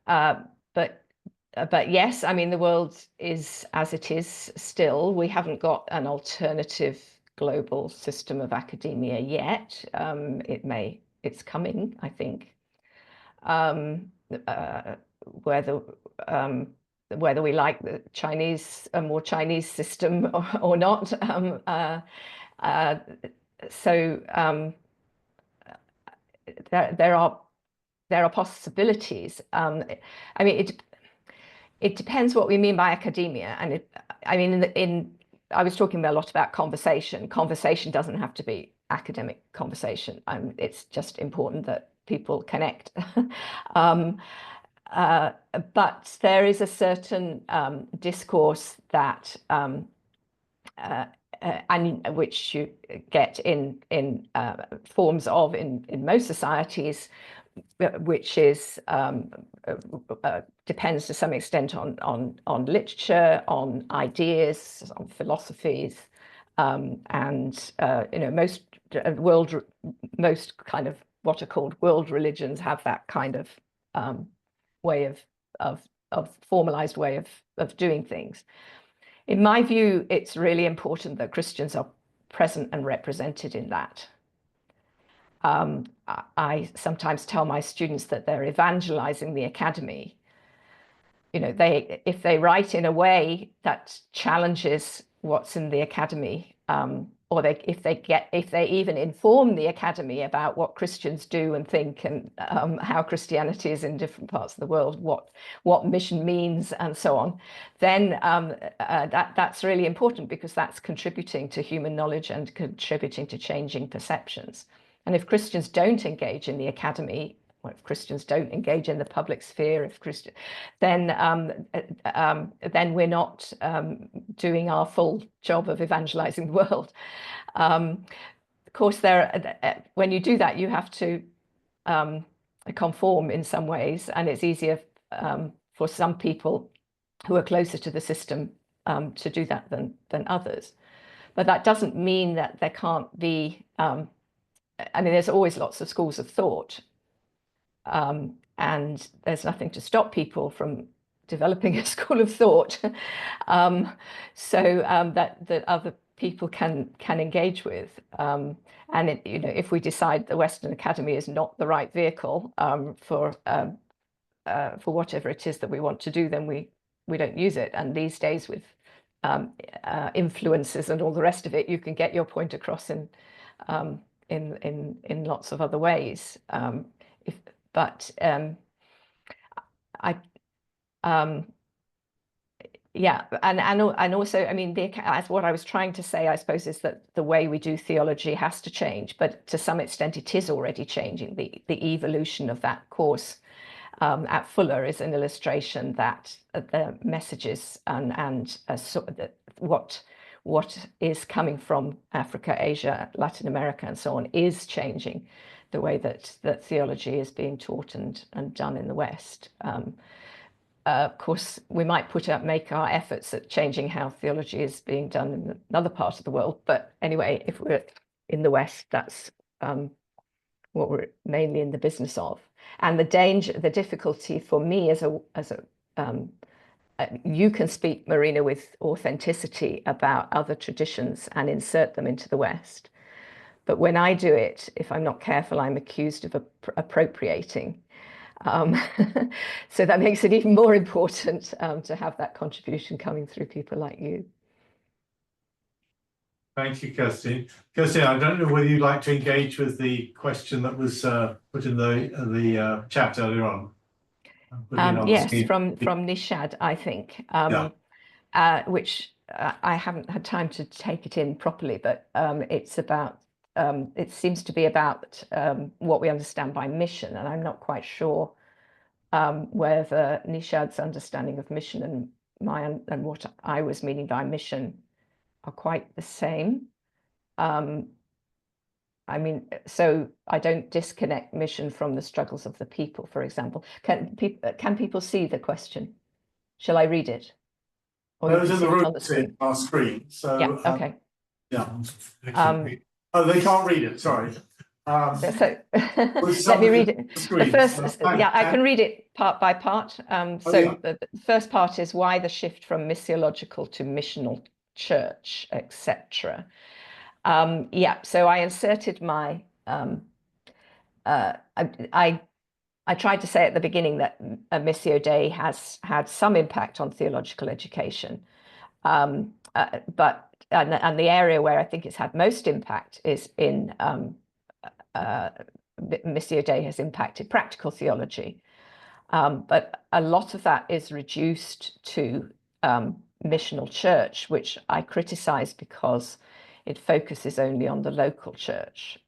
But yes, I mean, the world is as it is still. We haven't got an alternative global system of academia yet. It's coming, I think. Whether we like the Chinese, a more Chinese system or not. There are possibilities. I mean, it depends what we mean by academia, and I was talking a lot about conversation. Conversation doesn't have to be academic conversation. It's just important that people connect. But there is a certain discourse that and which you get in forms of in most societies, which is depends to some extent on literature, on ideas, on philosophies, and you know, most kind of what are called world religions have that kind of way of formalized way of doing things. In my view, it's really important that Christians are present and represented in that. I sometimes tell my students that they're evangelizing the academy. You know, if they write in a way that challenges what's in the academy, or if they even inform the academy about what Christians do and think, and how Christianity is in different parts of the world, what mission means, and so on, then that's really important, because that's contributing to human knowledge and contributing to changing perceptions. And if Christians don't engage in the academy, or if Christians don't engage in the public sphere, then we're not doing our full job of evangelizing the world. Of course, when you do that, you have to conform in some ways, and it's easier for some people who are closer to the system to do that than others. But that doesn't mean that there can't be. I mean, there's always lots of schools of thought, and there's nothing to stop people from developing a school of thought, that other people can engage with. And you know, if we decide the Western Academy is not the right vehicle for whatever it is that we want to do, then we don't use it. And these days, with influences and all the rest of it, you can get your point across in in lots of other ways. Yeah, and also, I mean, as what I was trying to say, I suppose, is that the way we do theology has to change, but to some extent it is already changing. The evolution of that course at Fuller is an illustration that the messages and what is coming from Africa, Asia, Latin America, and so on is changing the way that theology is being taught and done in the West. Of course, we might make our efforts at changing how theology is being done in another part of the world. But anyway, if we're in the West, that's what we're mainly in the business of. And the difficulty for me you can speak, Marina, with authenticity about other traditions and insert them into the West. But when I do it, if I'm not careful, I'm accused of appropriating. So that makes it even more important to have that contribution coming through people like you. Thank you, Kirsteen. Kirsteen, I don't know whether you'd like to engage with the question that was put in the chat earlier on. Yes, from Nishad, I think, which I haven't had time to take it in properly, but it's about, it seems to be about what we understand by mission, and I'm not quite sure whether Nishad's understanding of mission and what I was meaning by mission are quite the same. I mean, so I don't disconnect mission from the struggles of the people, for example. Can people see the question? Shall I read it? Or those in the room see our screen. So yeah, okay. Oh, they can't read it. Sorry. So let me read it. The first, I can read it part by part. The first part is why the shift from missiological to missional church, etc. So I inserted my, I tried to say at the beginning that Missio Dei has had some impact on theological education, but the area where I think it's had most impact is in Missio Dei has impacted practical theology, but a lot of that is reduced to missional church, which I criticize because it focuses only on the local church,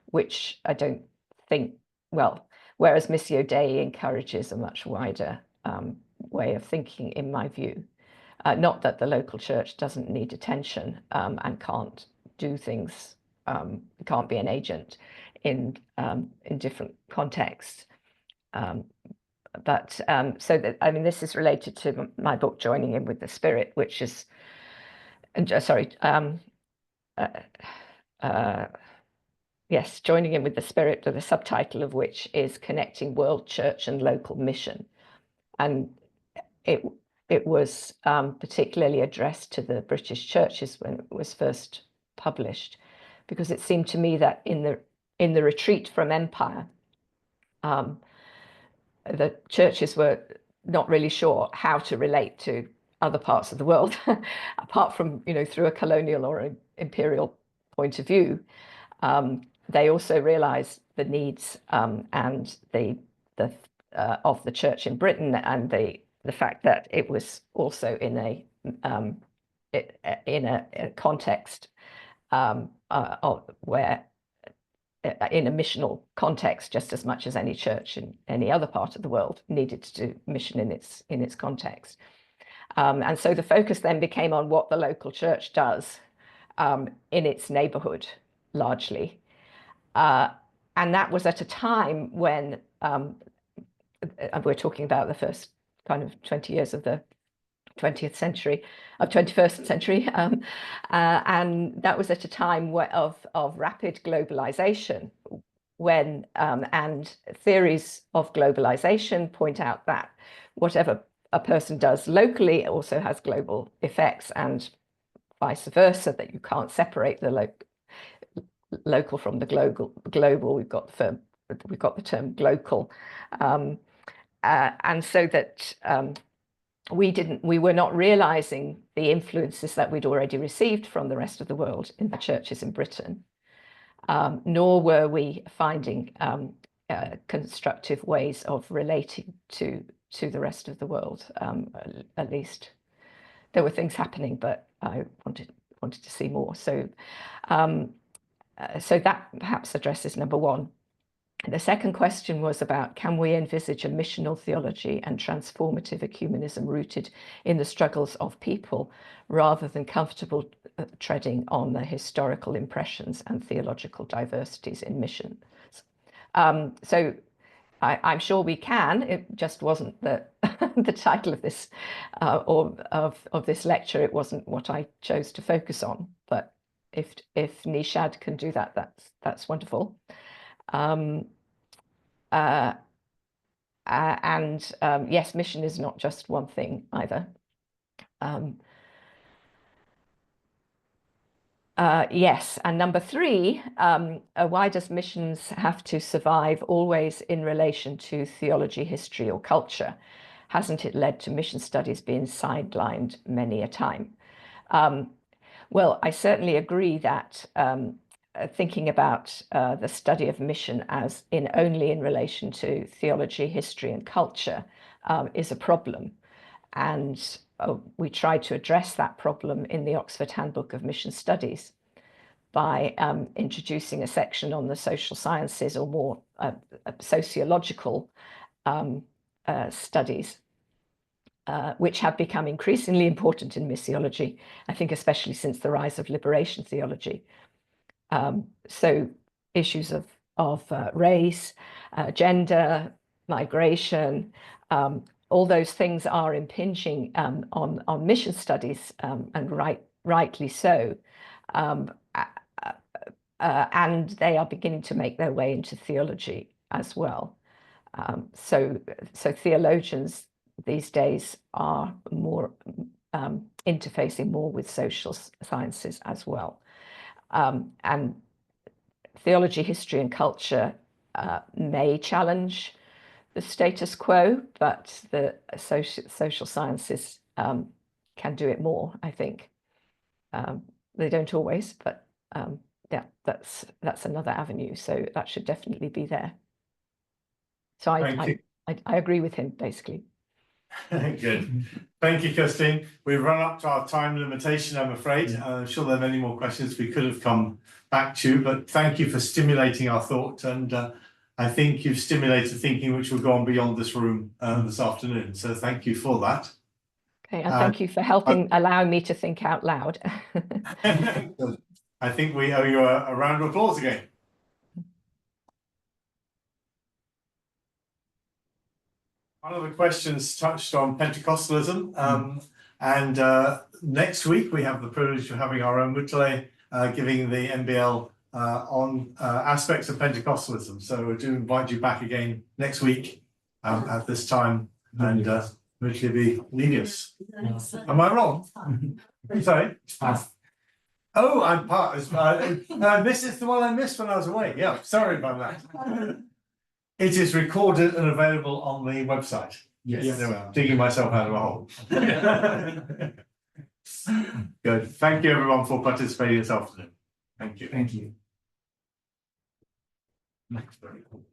which I don't think, well, whereas Missio Dei encourages a much wider way of thinking, in my view. Not that the local church doesn't need attention and can't do things, can't be an agent in different contexts. So that, I mean, this is related to my book, Joining In With the Spirit, which is, yes, Joining In With the Spirit, the subtitle of which is Connecting World Church and Local Mission. And it was particularly addressed to the British churches when it was first published, because it seemed to me that in the retreat from empire, the churches were not really sure how to relate to other parts of the world, apart from, through a colonial or an imperial point of view. They also realized the needs and of the church in Britain, and the fact that it was also in a context where, in a missional context, just as much as any church in any other part of the world needed to do mission in its context. And so the focus then became on what the local church does in its neighborhood, largely. And that was at a time when we're talking about the first kind of 20 years of the 20th century, of 21st century, and that was at a time of rapid globalization, when and theories of globalization point out that whatever a person does locally also has global effects, and vice versa, that you can't separate the local from the global. We've got the term glocal, and so that we were not realizing the influences that we'd already received from the rest of the world in the churches in Britain. nor were we finding constructive ways of relating to the rest of the world. At least there were things happening, but I wanted to see more. So so that perhaps addresses number one. The second question was about, can we envisage a missional theology and transformative ecumenism rooted in the struggles of people rather than comfortable treading on the historical impressions and theological diversities in missions? So I'm sure we can. It just wasn't the the title of this or of this lecture. It wasn't what I chose to focus on. But if Nishad can do that, that's wonderful. Yes, mission is not just one thing either. Yes, and number three, why does missions have to survive always in relation to theology, history, or culture? Hasn't it led to mission studies being sidelined many a time? Well, I certainly agree that thinking about the study of mission as only in relation to theology, history, and culture is a problem. And we tried to address that problem in the Oxford Handbook of Mission Studies by introducing a section on the social sciences, or more sociological studies, which have become increasingly important in missiology, I think especially since the rise of liberation theology. So issues of race, gender, migration, all those things are impinging on mission studies, and rightly so. And they are beginning to make their way into theology as well. So theologians these days are more interfacing more with social sciences as well. And theology, history, and culture may challenge the status quo, but the social sciences can do it more, I think. They don't always, but yeah, that's another avenue. So that should definitely be there. So I agree with him, basically. Good. Thank you, Kirsteen. We've run up to our time limitation, I'm afraid. I'm sure there are many more questions we could have come back to, but thank you for stimulating our thought. And I think you've stimulated thinking which will go on beyond this room this afternoon. So thank you for that. Okay, and thank you for allowing me to think out loud. I think we owe you a round of applause again. One of the questions touched on Pentecostalism, and next week we have the privilege of having our own Mutale giving the MBL on aspects of Pentecostalism. So we do invite you back again next week at this time, and Mutale be Linus. Am I wrong? Sorry? Oh, I'm part. This is the one I missed when I was away. Yeah, sorry about that. It is recorded and available on the website. Yes. Anyway, I'm digging myself out of a hole. Good. Thank you, everyone, for participating this afternoon. Thank you. Thank you. Next, very cool.